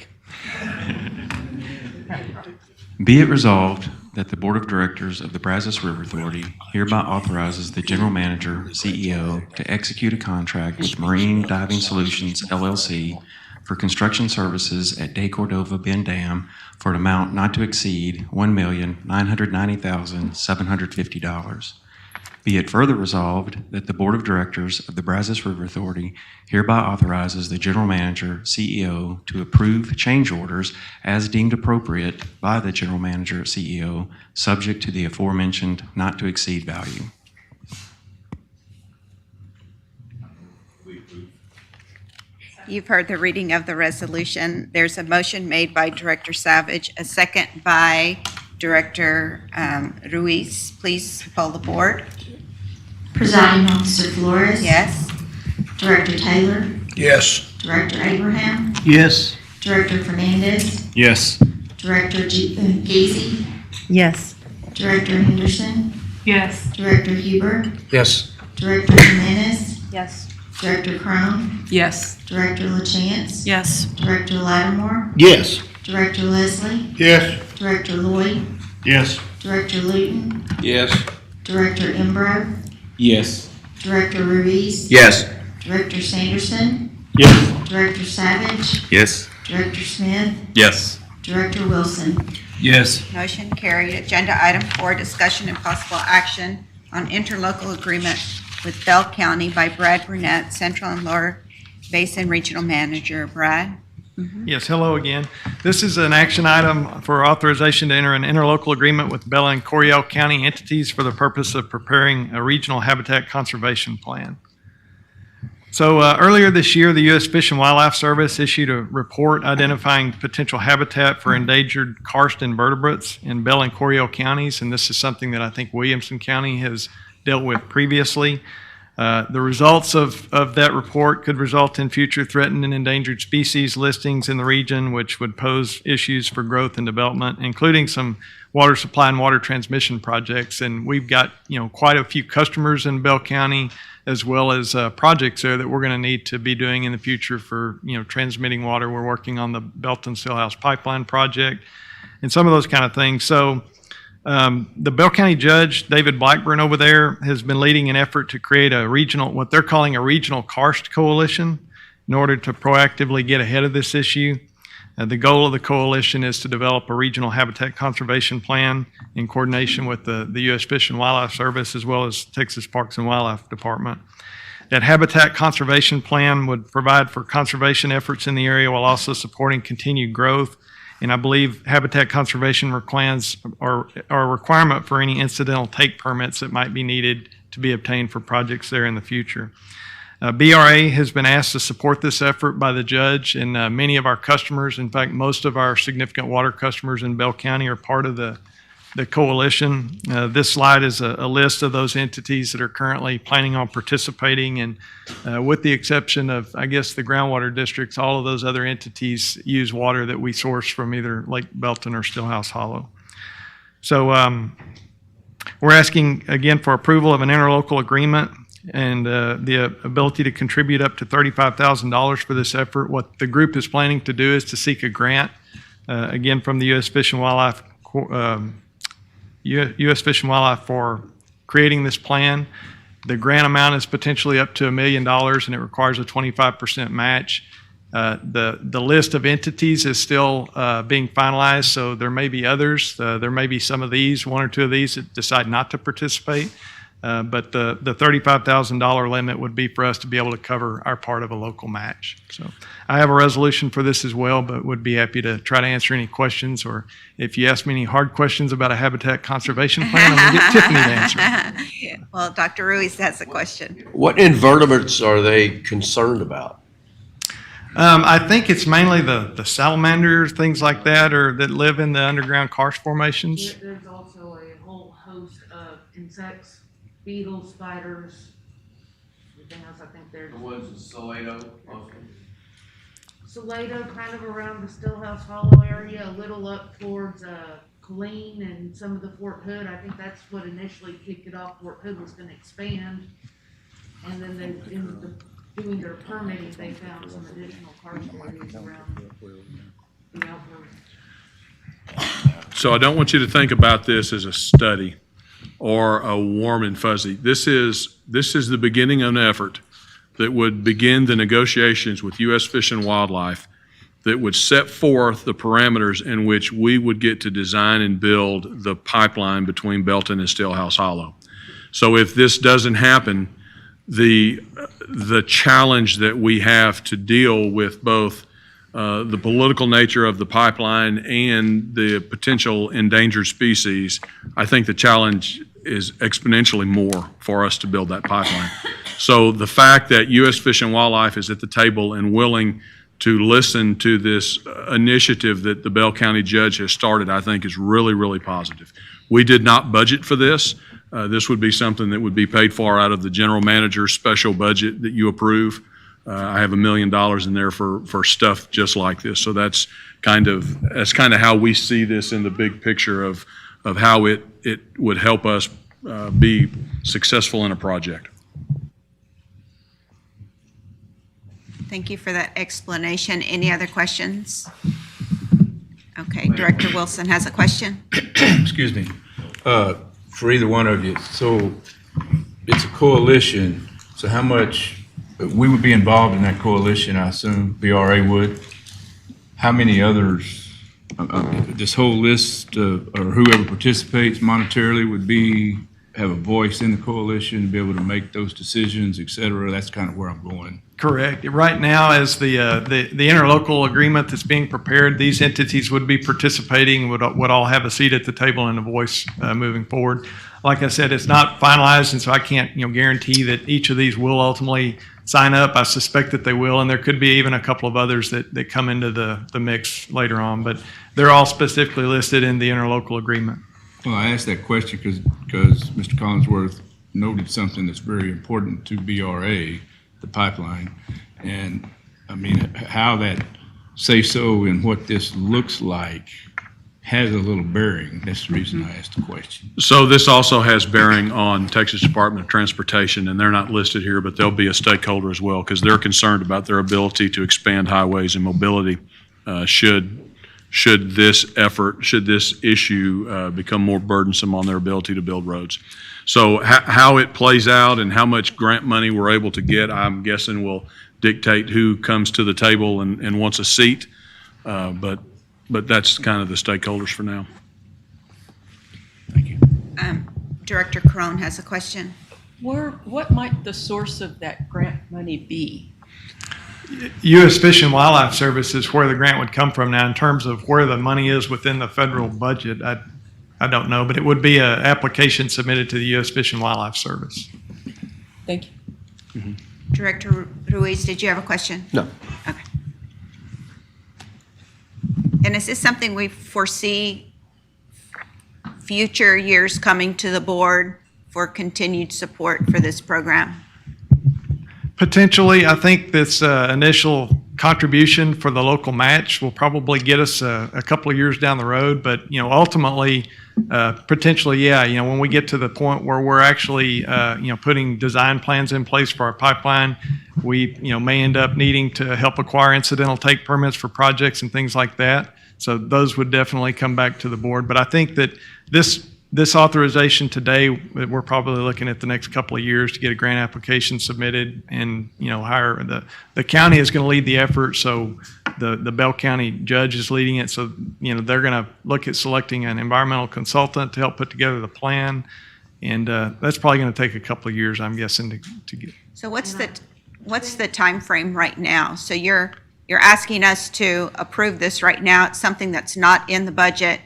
Be it resolved that the Board of Directors of the Brazos River Authority hereby authorizes the General Manager, CEO, to execute a contract with Marine Diving Solutions, LLC, for construction services at De Cordova Bend Dam for an amount not to exceed $1,990,750. Be it further resolved that the Board of Directors of the Brazos River Authority hereby authorizes the General Manager, CEO, to approve change orders as deemed appropriate by the General Manager, CEO, subject to the aforementioned not to exceed value. You've heard the reading of the resolution. There's a motion made by Director Savage, a second by Director Ruiz. Please poll the board. Presiding Officer Flores. Yes. Director Taylor. Yes. Director Abraham. Yes. Director Fernandez. Yes. Director Gazy. Yes. Director Henderson. Yes. Director Huber. Yes. Director Jimenez. Yes. Director Crone. Yes. Director LaChance. Yes. Director Lattimore. Yes. Director Leslie. Yes. Director Lloyd. Yes. Director Luton. Yes. Director Embro. Yes. Director Ruiz. Yes. Director Sanderson. Yes. Director Savage. Yes. Director Smith. Yes. Director Wilson. Yes. Motion carried. Agenda item 4, discussion and possible action on interlocal agreement with Bell County by Brad Burnett, Central and Lower Basin Regional Manager. Brad? Yes, hello again. This is an action item for authorization to enter an interlocal agreement with Bell and Coryell County entities for the purpose of preparing a regional habitat conservation plan. So earlier this year, the U.S. Fish and Wildlife Service issued a report identifying potential habitat for endangered karst invertebrates in Bell and Coryell counties, and this is something that I think Williamson County has dealt with previously. The results of that report could result in future threatened and endangered species listings in the region, which would pose issues for growth and development, including some water supply and water transmission projects. And we've got, quite a few customers in Bell County, as well as projects there that we're going to need to be doing in the future for, transmitting water. We're working on the Belton Stillhouse Pipeline project and some of those kind of things. So the Bell County Judge, David Blackburn over there, has been leading an effort to create a regional, what they're calling a regional karst coalition, in order to proactively get ahead of this issue. The goal of the coalition is to develop a regional habitat conservation plan in coordination with the U.S. Fish and Wildlife Service, as well as Texas Parks and Wildlife Department. That habitat conservation plan would provide for conservation efforts in the area while also supporting continued growth. And I believe habitat conservation plans are a requirement for any incidental take permits that might be needed to be obtained for projects there in the future. BRA has been asked to support this effort by the judge, and many of our customers, in fact, most of our significant water customers in Bell County are part of the coalition. This slide is a list of those entities that are currently planning on participating, and with the exception of, I guess, the groundwater districts, all of those other entities use water that we source from either Lake Belton or Stillhouse Hollow. So we're asking, again, for approval of an interlocal agreement and the ability to contribute up to $35,000 for this effort. What the group is planning to do is to seek a grant, again, from the U.S. Fish and Wildlife for creating this plan. The grant amount is potentially up to $1 million, and it requires a 25% match. The list of entities is still being finalized, so there may be others. There may be some of these, one or two of these, that decide not to participate. But the $35,000 limit would be for us to be able to cover our part of a local match. So I have a resolution for this as well, but would be happy to try to answer any questions, or if you ask me any hard questions about a habitat conservation plan, I'm going to get Tiffany to answer. Well, Dr. Ruiz has a question. What invertebrates are they concerned about? I think it's mainly the salamanders, things like that, or that live in the underground karst formations. There's also a whole host of insects. Beetles, spiders, everything else. I think there's. The ones in Salado, mostly. Salado, kind of around the Stillhouse Hollow area, a little up towards Colleen and some of the Fort Hood. I think that's what initially kicked it off. Fort Hood was going to expand, and then they, in doing their permitting, they found some additional karst areas around the outward. So I don't want you to think about this as a study or a warm and fuzzy. This is the beginning of an effort that would begin the negotiations with U.S. Fish and Wildlife that would set forth the parameters in which we would get to design and build the pipeline between Belton and Stillhouse Hollow. So if this doesn't happen, the challenge that we have to deal with both the political nature of the pipeline and the potential endangered species, I think the challenge is exponentially more for us to build that pipeline. So the fact that U.S. Fish and Wildlife is at the table and willing to listen to this initiative that the Bell County judge has started, I think is really, really positive. We did not budget for this. This would be something that would be paid for out of the general manager's special budget that you approve. I have $1 million in there for stuff just like this. So that's kind of how we see this in the big picture of how it would help us be successful in a project. Thank you for that explanation. Any other questions? Okay, Director Wilson has a question. Excuse me. For either one of you. So it's a coalition. So how much we would be involved in that coalition, I assume BRA would. How many others, this whole list or whoever participates monetarily would have a voice in the coalition to be able to make those decisions, et cetera? That's kind of where I'm going. Correct. Right now, as the interlocal agreement that's being prepared, these entities would be participating, would all have a seat at the table and a voice moving forward. Like I said, it's not finalized, and so I can't guarantee that each of these will ultimately sign up. I suspect that they will, and there could be even a couple of others that come into the mix later on, but they're all specifically listed in the interlocal agreement. Well, I asked that question because Mr. Collinsworth noted something that's very important to BRA, the pipeline, and I mean how that say-so and what this looks like has a little bearing. That's the reason I asked the question. So this also has bearing on Texas Department of Transportation, and they're not listed here, but they'll be a stakeholder as well because they're concerned about their ability to expand highways and mobility should this issue become more burdensome on their ability to build roads. So how it plays out and how much grant money we're able to get, I'm guessing will dictate who comes to the table and wants a seat. But that's kind of the stakeholders for now. Director Crone has a question. What might the source of that grant money be? U.S. Fish and Wildlife Service is where the grant would come from. Now, in terms of where the money is within the federal budget, I don't know, but it would be an application submitted to the U.S. Fish and Wildlife Service. Thank you. Director Ruiz, did you have a question? No. Okay. And is this something we foresee future years coming to the board for continued support for this program? Potentially, I think this initial contribution for the local match will probably get us a couple of years down the road. But, ultimately, potentially, yeah, when we get to the point where we're actually, putting design plans in place for our pipeline, we, may end up needing to help acquire incidental take permits for projects and things like that. So those would definitely come back to the board. But I think that this authorization today, we're probably looking at the next couple of years to get a grant application submitted and, hire the county is going to lead the effort. So the Bell County judge is leading it. So, they're going to look at selecting an environmental consultant to help put together the plan. And that's probably going to take a couple of years, I'm guessing, to get. So what's the time frame right now? So you're asking us to approve this right now. It's something that's not in the budget,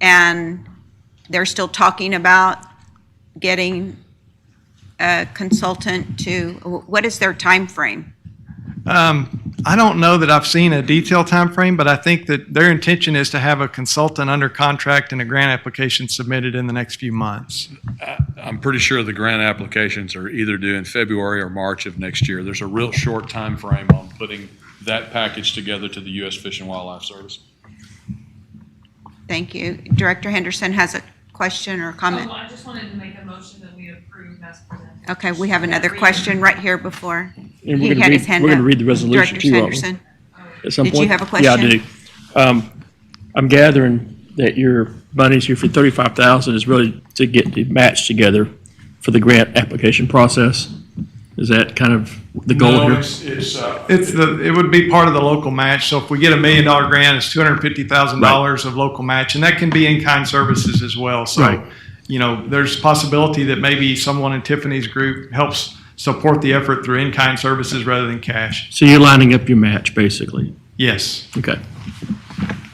and they're still talking about getting a consultant to, what is their time frame? I don't know that I've seen a detailed time frame, but I think that their intention is to have a consultant under contract and a grant application submitted in the next few months. I'm pretty sure the grant applications are either due in February or March of next year. There's a real short time frame on putting that package together to the U.S. Fish and Wildlife Service. Thank you. Director Henderson has a question or comment. I just wanted to make a motion that we approve as presented. Okay, we have another question right here before. And He we're had going his hand to up. read the resolution Director too. Henderson. At some Did you point. have a question? Yeah, I do. I'm gathering that your money's here for $35,000 is really to get the match together for the grant application process. Is that kind of the goal No, here? It would be part of the local match. So if we get $1 million grant, it's $250,000 of local match, and that can be in-kind services as well. So, Right. There's possibility that maybe someone in Tiffany's group helps support the effort through in-kind services rather than cash. So you're lining up your match, basically? Yes. Okay.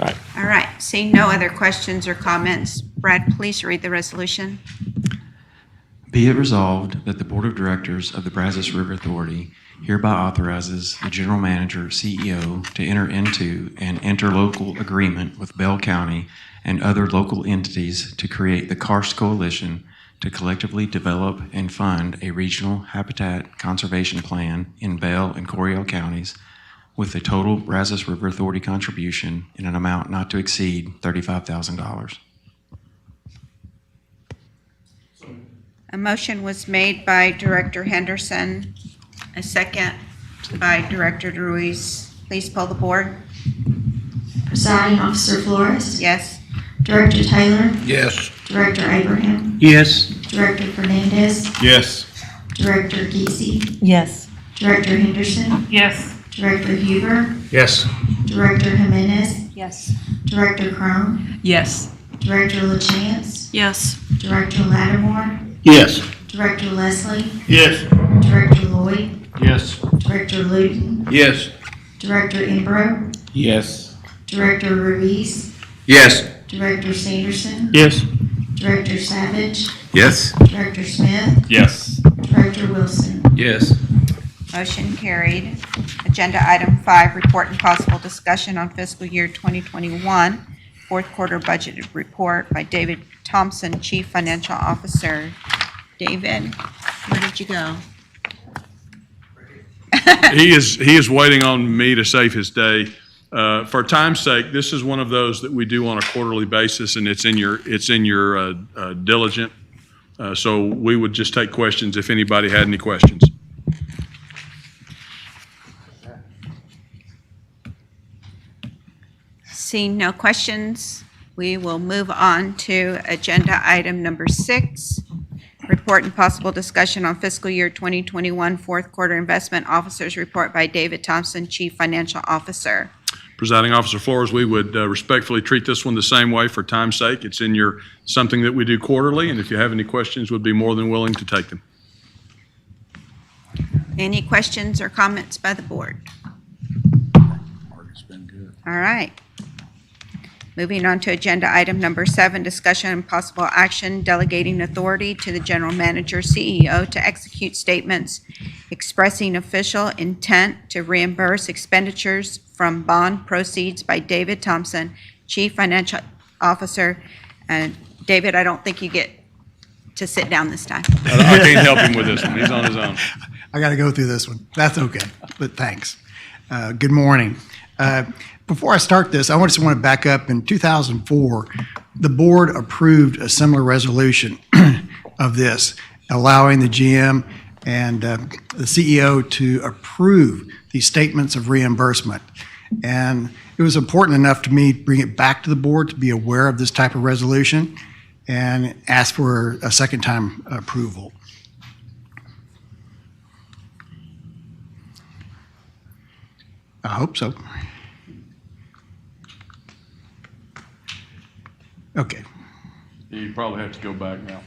All right, seeing no other questions or comments, Brad, please read the resolution. Be it resolved that the Board of Directors of the Brazos River Authority hereby authorizes the General Manager, CEO, to enter into an interlocal agreement with Bell County and other local entities to create the Karst Coalition to collectively develop and fund a regional habitat conservation plan in Bell and Coryell counties with a total Brazos River Authority contribution in an amount not to exceed $35,000. A motion was made by Director Henderson, a second by Director Ruiz. Please poll the board. Presiding Officer Flores. Yes. Director Taylor. Yes. Director Abraham. Yes. Director Fernandez. Yes. Director Geesey. Yes. Director Henderson. Yes. Director Huber. Yes. Director Jimenez. Yes. Director Crone. Yes. Director LaChance. Yes. Director Lattimore. Yes. Director Leslie. Yes. Director Lloyd. Yes. Director Luton. Yes. Director Embro. Yes. Director Ruiz. Yes. Director Sanderson. Yes. Director Savage. Yes. Director Smith. Yes. Director Wilson. Yes. Motion carried. Agenda item 5, report and possible discussion on fiscal year 2021, fourth quarter budget report by David Thompson, Chief Financial Officer. David, where did you go? He is waiting on me to save his day. For time's sake, this is one of those that we do on a quarterly basis, and it's in your diligent. So we would just take questions if anybody had any questions. Seeing no questions, we will move on to agenda item number 6, report and possible discussion on fiscal year 2021 fourth quarter investment officers report by David Thompson, Chief Financial Officer. Presiding Officer Flores, we would respectfully treat this one the same way for time's sake. It's in something that we do quarterly, and if you have any questions, we'd be more than willing to take them. Any questions or comments by the board? All right. Moving on to agenda item number 7, discussion and possible action delegating authority to the general manager, CEO, to execute statements expressing official intent to reimburse expenditures from bond proceeds by David Thompson, Chief Financial Officer. And David, I don't think you get to sit down this time. I can't help him with this one. He's on his own. I got to go through this one. That's okay, but thanks. Good morning. Before I start this, I just want to back up. In 2004, the board approved a similar resolution of this, allowing the GM and the CEO to approve these statements of reimbursement. And it was important enough to me to bring it back to the board to be aware of this type of resolution and ask for a second time approval. I hope so. Okay. You probably have to go back now.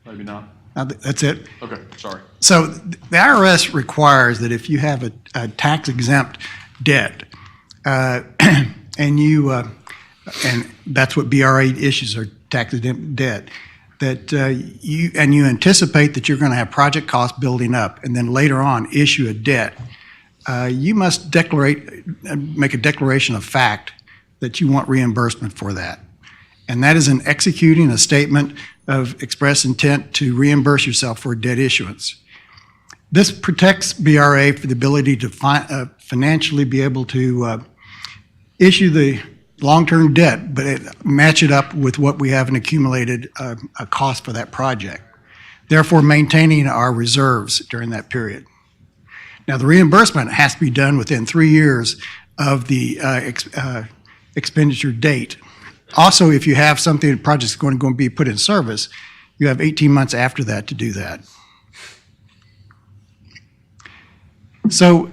Maybe not. That's it? Okay, sorry. So the IRS requires that if you have a tax exempt debt, and you, and that's what BRA issues are, tax exempt debt, that you anticipate that you're going to have project costs building up, and then later on issue a debt, you must make a declaration of fact that you want reimbursement for that. And that is in executing a statement of express intent to reimburse yourself for debt issuance. This protects BRA for the ability to financially be able to issue the long-term debt, but match it up with what we have an accumulated a cost for that project, therefore maintaining our reserves during that period. Now, the reimbursement has to be done within 3 years of the expenditure date. Also, if you have something, the project's going to be put in service, you have 18 months after that to do that. So,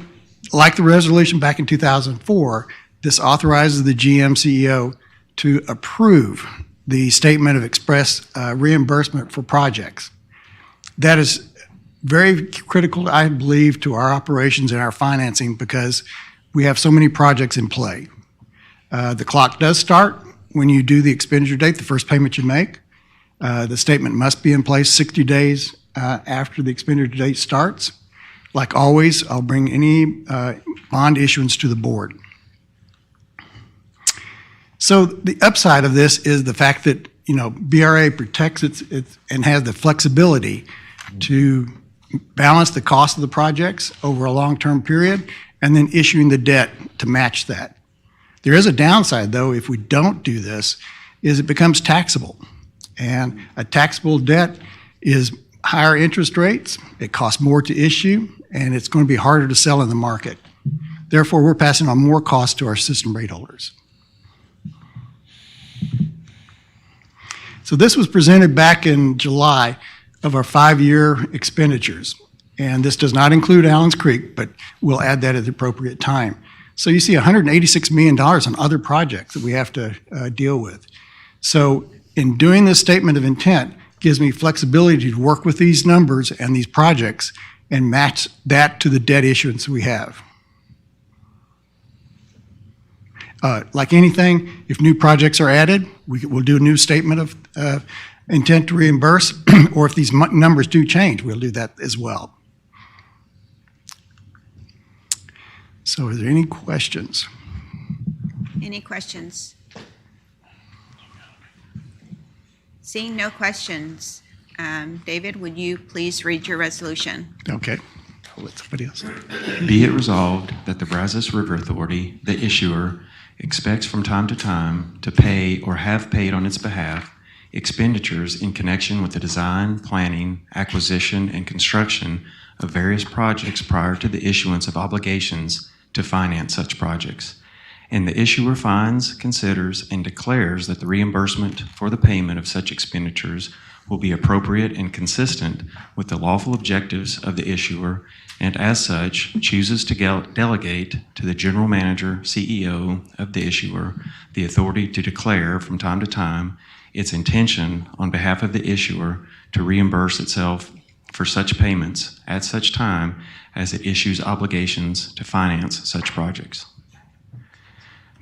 like the resolution back in 2004, this authorizes the GM CEO to approve the statement of express reimbursement for projects. That is very critical, I believe, to our operations and our financing because we have so many projects in play. The clock does start when you do the expenditure date, the first payment you make. The statement must be in place 60 days after the expenditure date starts. Like always, I'll bring any bond issuance to the board. So the upside of this is the fact that, BRA protects its and has the flexibility to balance the cost of the projects over a long-term period and then issuing the debt to match that. There is a downside, though, if we don't do this, is it becomes taxable. And a taxable debt is higher interest rates, it costs more to issue, and it's going to be harder to sell in the market. Therefore, we're passing on more costs to our system rate holders. So this was presented back in July of our 5-year expenditures. And this does not include Allen's Creek, but we'll add that at the appropriate time. So you see $186 million on other projects that we have to deal with. So in doing this statement of intent gives me flexibility to work with these numbers and these projects and match that to the debt issuance we have. Like anything, if new projects are added, we'll do a new statement of intent to reimburse, or if these numbers do change, we'll do that as well. So are there any questions? Any questions? Seeing no questions, David, would you please read your resolution? Okay. I'll let somebody else. Be it resolved that the Brazos River Authority, the issuer, expects from time to time to pay or have paid on its behalf expenditures in connection with the design, planning, acquisition, and construction of various projects prior to the issuance of obligations to finance such projects. And the issuer finds, considers, and declares that the reimbursement for the payment of such expenditures will be appropriate and consistent with the lawful objectives of the issuer, and as such, chooses to delegate to the general manager, CEO of the issuer, the authority to declare from time to time its intention on behalf of the issuer to reimburse itself for such payments at such time as it issues obligations to finance such projects.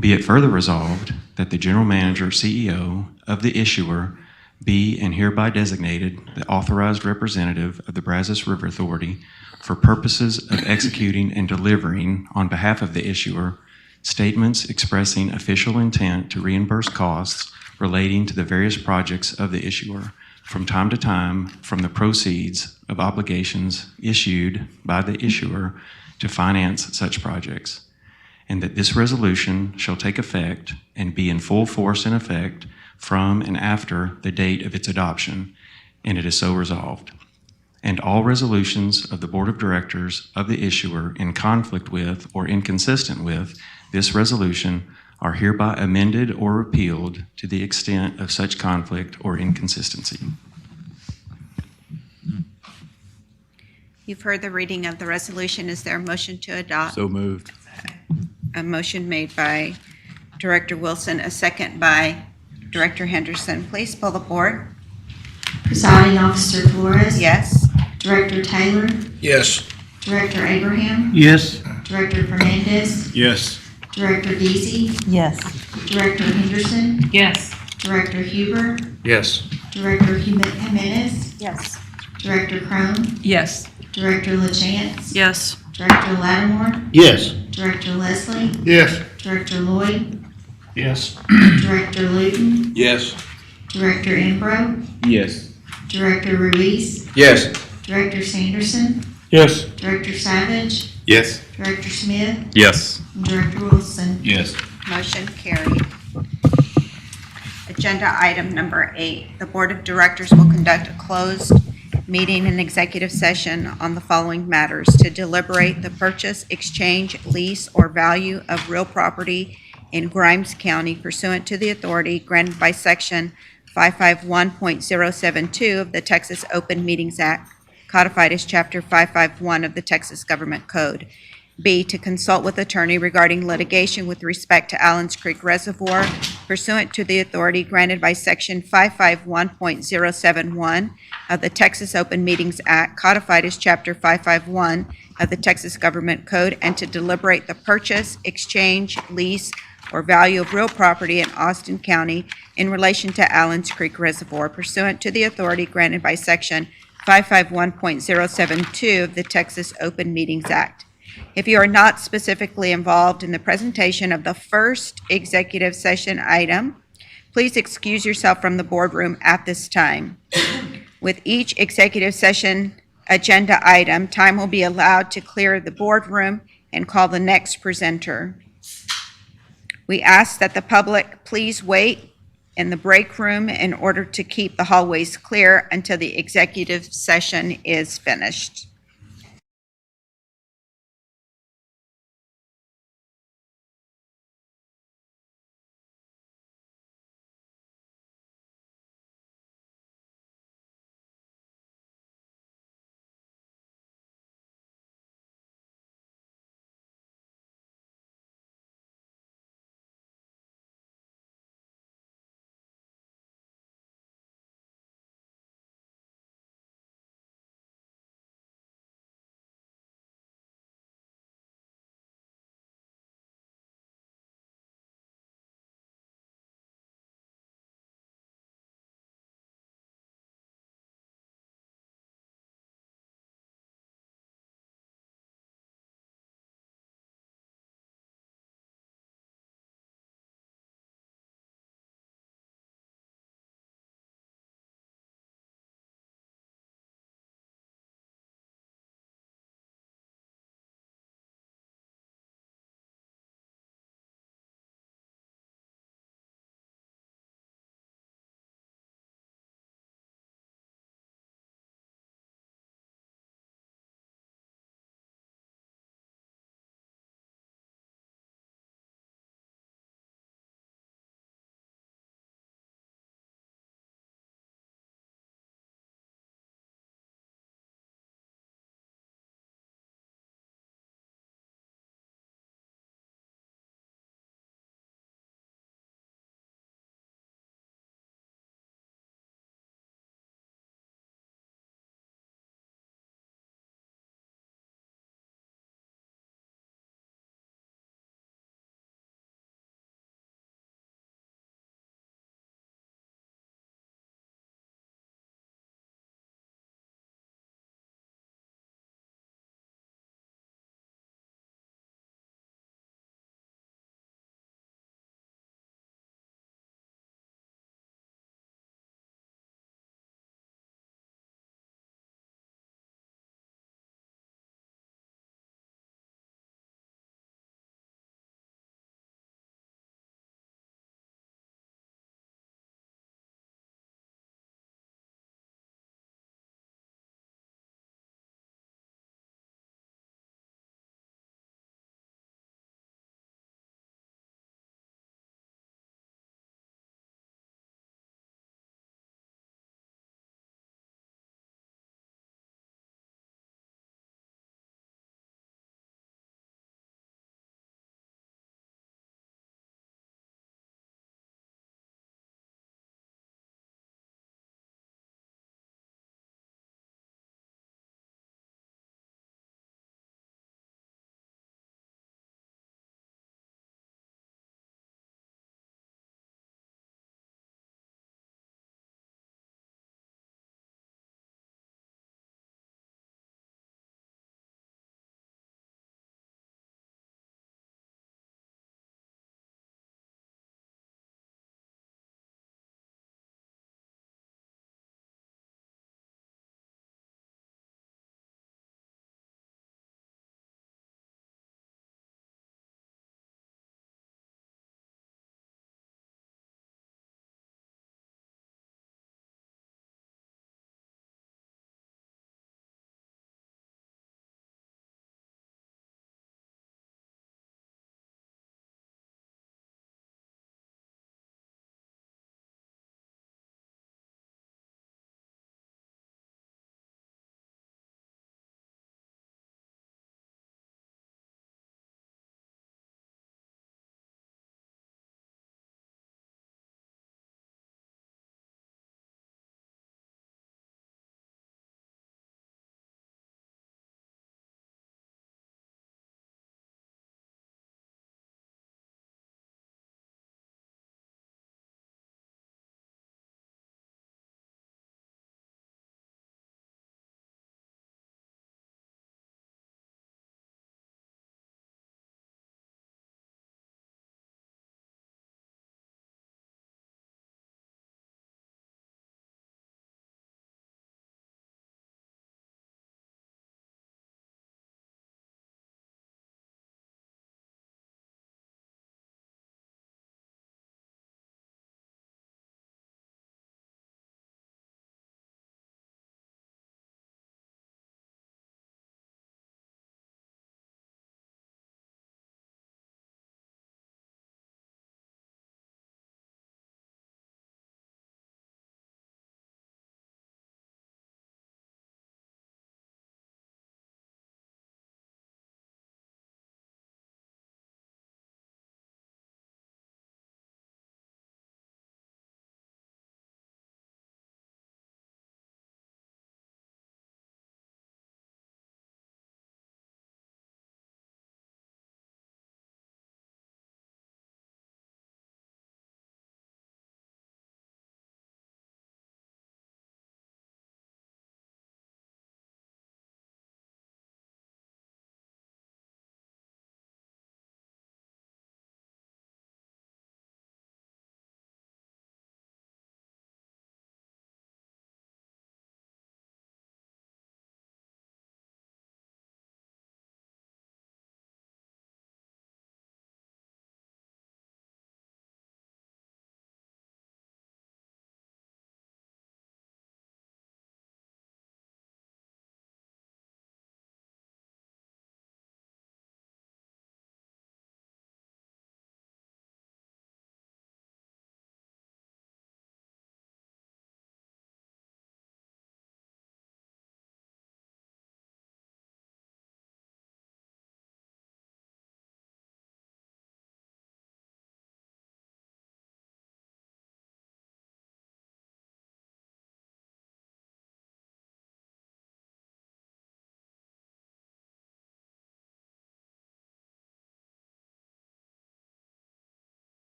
Be it further resolved that the general manager, CEO of the issuer be and hereby designated the authorized representative of the Brazos River Authority for purposes of executing and delivering on behalf of the issuer statements expressing official intent to reimburse costs relating to the various projects of the issuer from time to time from the proceeds of obligations issued by the issuer to finance such projects, and that this resolution shall take effect and be in full force and effect from and after the date of its adoption, and it is so resolved. And all resolutions of the Board of Directors of the issuer in conflict with or inconsistent with this resolution are hereby amended or repealed to the extent of such conflict or inconsistency. You've heard the reading of the resolution. Is there a motion to adopt? So moved. A motion made by Director Wilson, a second by Director Henderson. Please pull the board. Presiding Officer Flores. Yes. Director Taylor. Yes. Director Abraham. Yes. Director Fernandez. Yes. Director Deasy. Yes. Director Henderson. Yes. Director Huber. Yes. Director Jimenez. Yes. Director Crone. Yes. Director LaChance. Yes. Director Lattimore. Yes. Director Leslie. Yes. Director Lloyd. Yes. Director Luton. Yes. Director Embro. Yes. Director Ruiz. Yes. Director Sanderson. Yes. Director Savage. Yes. Director Smith. Yes. And Director Wilson. Yes. Motion carried. Agenda item number 8. The Board of Directors will conduct a closed meeting and executive session on the following matters: to deliberate the purchase, exchange, lease, or value of real property in Grimes County pursuant to the authority granted by Section 551.072 of the Texas Open Meetings Act, codified as Chapter 551 of the Texas Government Code. B, to consult with attorney regarding litigation with respect to Allen's Creek Reservoir pursuant to the authority granted by Section 551.071 of the Texas Open Meetings Act, codified as Chapter 551 of the Texas Government Code, and to deliberate the purchase, exchange, lease, or value of real property in Austin County in relation to Allen's Creek Reservoir pursuant to the authority granted by Section 551.072 of the Texas Open Meetings Act. If you are not specifically involved in the presentation of the first executive session item, please excuse yourself from the boardroom at this time. With each executive session agenda item, time will be allowed to clear the boardroom and call the next presenter. We ask that the public please wait in the break room in order to keep the hallways clear until the executive session is finished.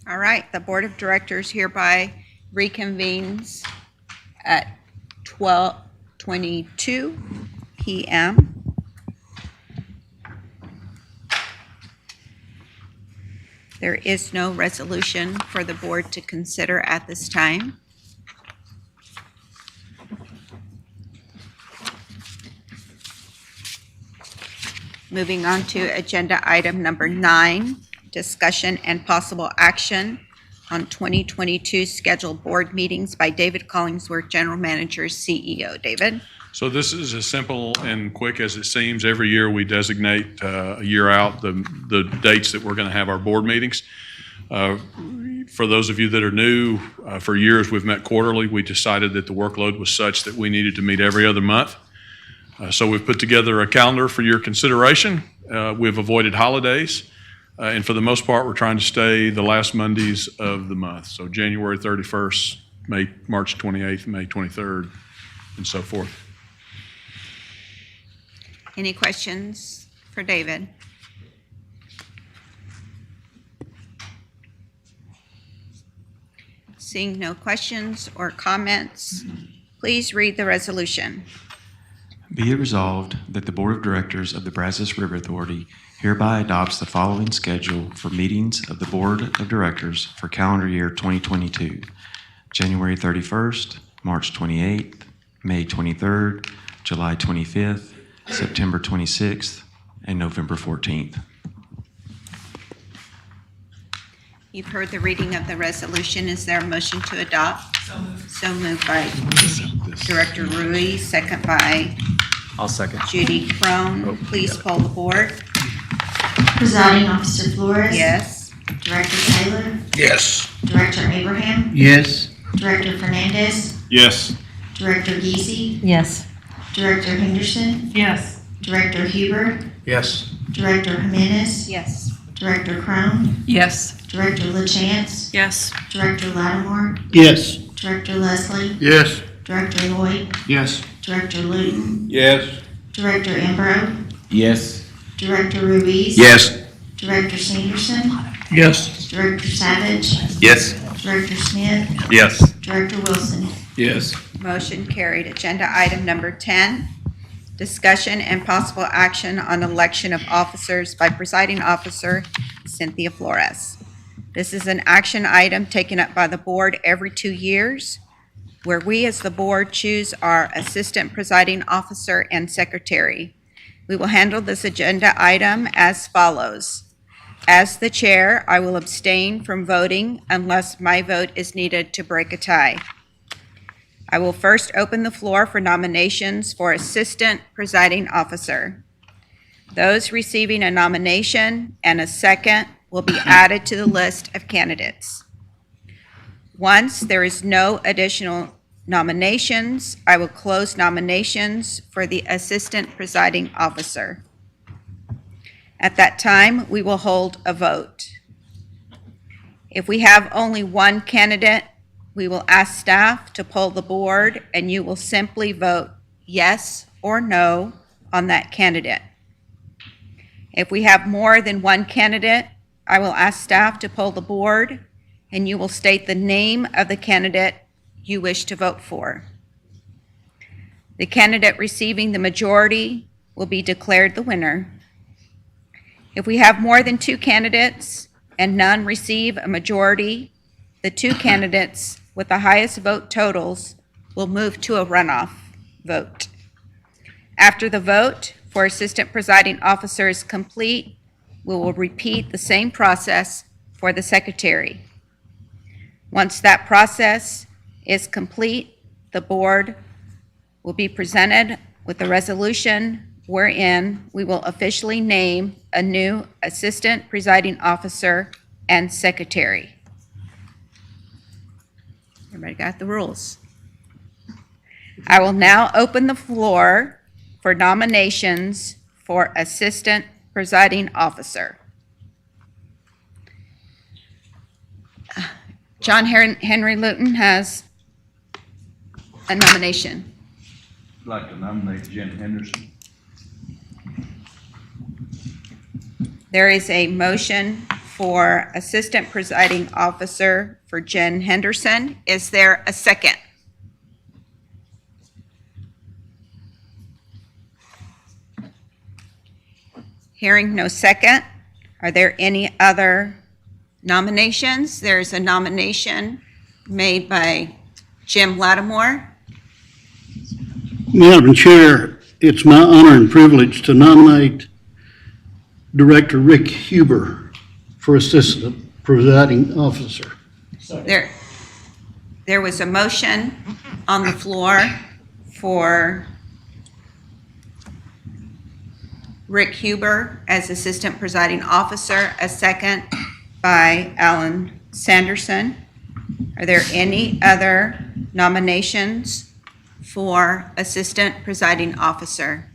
All right, the Board of Directors hereby reconvenes at 12:22 p.m. There is no resolution for the board to consider at this time. Moving on to agenda item number 9, discussion and possible action on 2022 scheduled board meetings by David Collingsworth, General Manager, CEO. David? So this is as simple and quick as it seems. Every year we designate a year out the dates that we're going to have our board meetings. For those of you that are new, for years we've met quarterly. We decided that the workload was such that we needed to meet every other month. So we've put together a calendar for your consideration. We've avoided holidays. And for the most part, we're trying to stay the last Mondays of the month. So January 31st, March 28th, May 23rd, and so forth. Any questions for David? Seeing no questions or comments, please read the resolution. Be it resolved that the Board of Directors of the Brazos River Authority hereby adopts the following schedule for meetings of the Board of Directors for calendar year 2022: January 31st, March 28th, May 23rd, July 25th, September 26th, and November 14th. You've heard the reading of the resolution. Is there a motion to adopt? So moved by Director Rui, second by I'll second. Judy Crone. Please poll the board. Presiding Officer Flores. Yes. Director Taylor. Yes. Director Abraham. Yes. Director Fernandez. Yes. Director Giese. Yes. Director Henderson. Yes. Director Huber. Yes. Director Jimenez. Yes. Director Crone. Yes. Director LaChance. Yes. Director Lattimore. Yes. Director Leslie. Yes. Director Lloyd. Yes. Director Luton. Yes. Director Embro. Yes. Director Ruiz. Yes. Director Sanderson. Yes. Director Savage. Yes. Director Smith. Yes. Director Wilson. Yes. Motion carried. Agenda item number 10, discussion and possible action on election of officers by Presiding Officer Cynthia Flores. This is an action item taken up by the board every 2 years, where we as the board choose our Assistant Presiding Officer and Secretary. We will handle this agenda item as follows. As the chair, I will abstain from voting unless my vote is needed to break a tie. I will first open the floor for nominations for Assistant Presiding Officer. Those receiving a nomination and a second will be added to the list of candidates. Once there is no additional nominations, I will close nominations for the Assistant Presiding Officer. At that time, we will hold a vote. If we have only one candidate, we will ask staff to poll the board, and you will simply vote yes or no on that candidate. If we have more than one candidate, I will ask staff to poll the board, and you will state the name of the candidate you wish to vote for. The candidate receiving the majority will be declared the winner. If we have more than 2 candidates and none receive a majority, the 2 candidates with the highest vote totals will move to a runoff vote. After the vote for Assistant Presiding Officer is complete, we will repeat the same process for the Secretary. Once that process is complete, the board will be presented with a resolution wherein we will officially name a new Assistant Presiding Officer and Secretary. Everybody got the rules? I will now open the floor for nominations for Assistant Presiding Officer. John Henry Luton has a nomination. I'd like to nominate Jen Henderson. There is a motion for Assistant Presiding Officer for Jen Henderson. Is there a second? Hearing no second, are there any other nominations? There's a nomination made by Jim Lattimore. Madam Chair, it's my honor and privilege to nominate Director Rick Huber for Assistant Presiding Officer. There was a motion on the floor for Rick Huber as Assistant Presiding Officer, a second by Alan Sanderson. Are there any other nominations for Assistant Presiding Officer?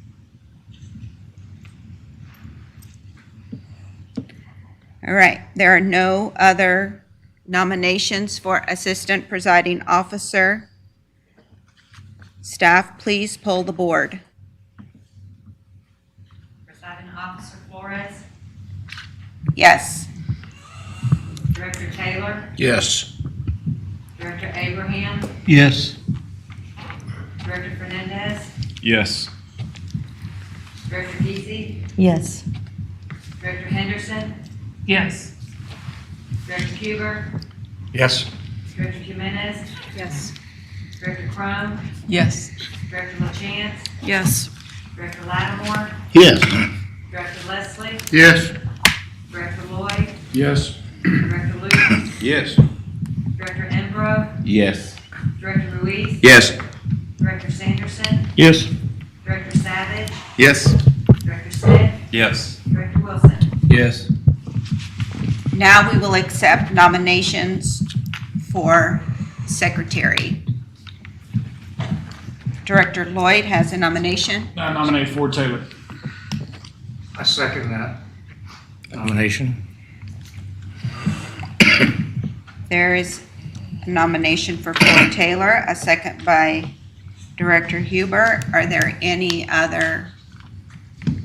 All right, there are no other nominations for Assistant Presiding Officer. Staff, please poll the board. Presiding Officer Flores, Yes. Director Taylor, Yes. Director Abraham, Yes. Director Fernandez, Yes. Director Kesey, Yes. Director Henderson, Yes. Director Huber, Yes. Director Jimenez, Yes. Director Crum, Yes. Director LaChance, Yes. Director Lattimore, Yes. Director Leslie, Yes. Director Lloyd, Yes. Director Luton, Yes. Director Embro, Yes. Director Ruiz, Yes. Director Sanderson, Yes. Director Savage, Yes. Director Smith, Yes. Director Wilson. Yes. Now we will accept nominations for secretary. Director Lloyd has a nomination. I nominate Ford Taylor. I second that nomination. There is a nomination for Ford Taylor, a second by Director Huber. Are there any other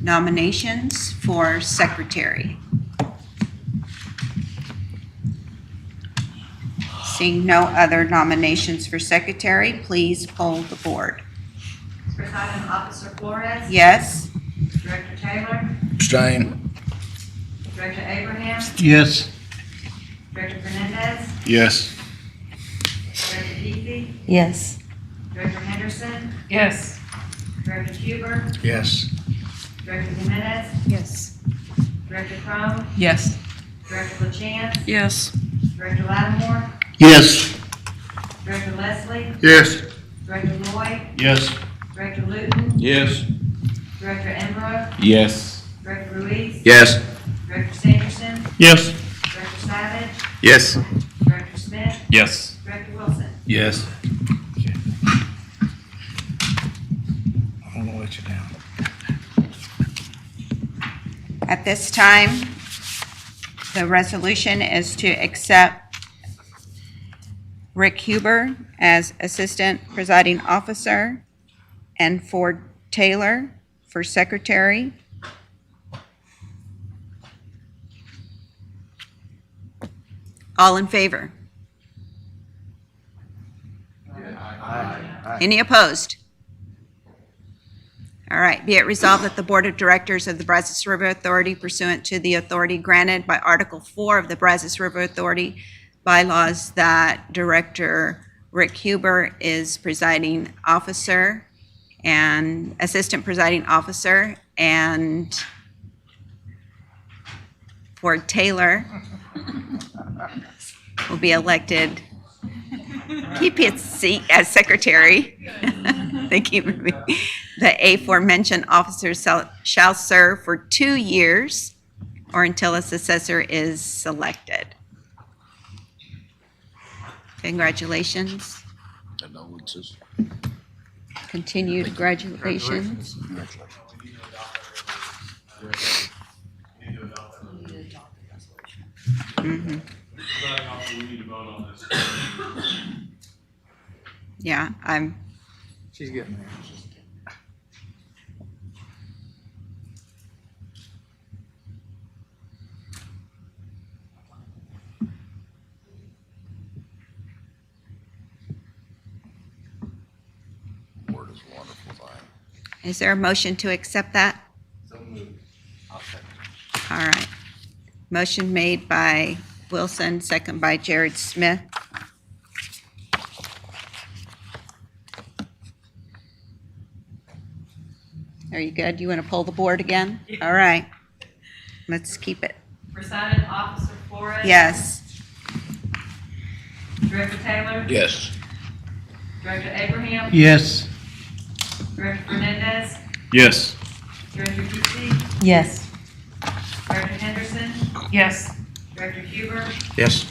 nominations for secretary? Seeing no other nominations for secretary, please poll the board. Presiding Officer Flores, Yes? Director Taylor, Abstain. Director Abraham, Yes. Director Fernandez, Yes. Director Kesey, Yes. Director Henderson, Yes. Director Huber, Yes. Director Jimenez, Yes. Director Crum, Yes. Director LaChance, Yes. Director Lattimore, Yes. Director Leslie, Yes. Director Lloyd, Yes. Director Luton, Yes. Director Embro, Yes. Director Ruiz, Yes. Director Sanderson, Yes. Director Savage, Yes. Director Smith, Yes. Director Wilson. Yes. I'm gonna let you down. At this time, the resolution is to accept Rick Huber as Assistant Presiding Officer and Ford Taylor for Secretary. All in favor? Any opposed? All right, be it resolved that the Board of Directors of the Brazos River Authority pursuant to the authority granted by Article 4 of the Brazos River Authority bylaws that Director Rick Huber is presiding officer and Assistant Presiding Officer, and Ford Taylor will be elected, keep his seat as secretary. Thank you. The aforementioned officer shall serve for 2 years or until a successor is selected. Congratulations. Continued congratulations. Mhm. Yeah, She's getting there. Is there a motion to accept that? All right. Motion made by Wilson, second by Jared Smith. Are you good? You want to pull the board again? All right. Let's keep it. Presiding Officer Flores. Yes. Director Taylor. Yes. Director Abraham. Yes. Director Fernandez. Yes. Director Ducey. Yes. Director Henderson. Yes. Director Huber. Yes.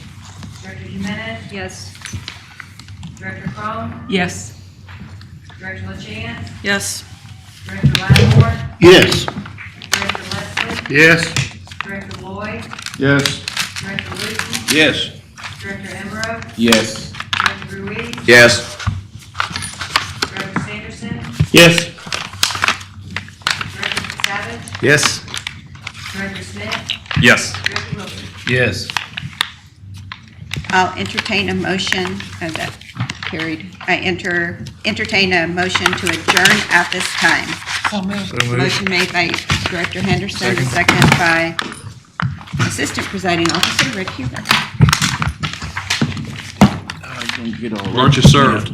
Director Jimenez. Yes. Director Cone. Yes. Director LaChance. Yes. Director Lattimore. Yes. Director Leslie. Yes. Director Lloyd. Yes. Director Luton. Yes. Director Emro. Yes. Director Ruiz. Yes. Director Sanderson. Yes. Director Savage. Yes. Director Smith. Yes. Director Wilson. Yes. I'll entertain a motion, that carried. I entertain a motion to adjourn at this time. Motion made by Director Henderson, second by Assistant Presiding Officer Rick Huber. Lunch is served.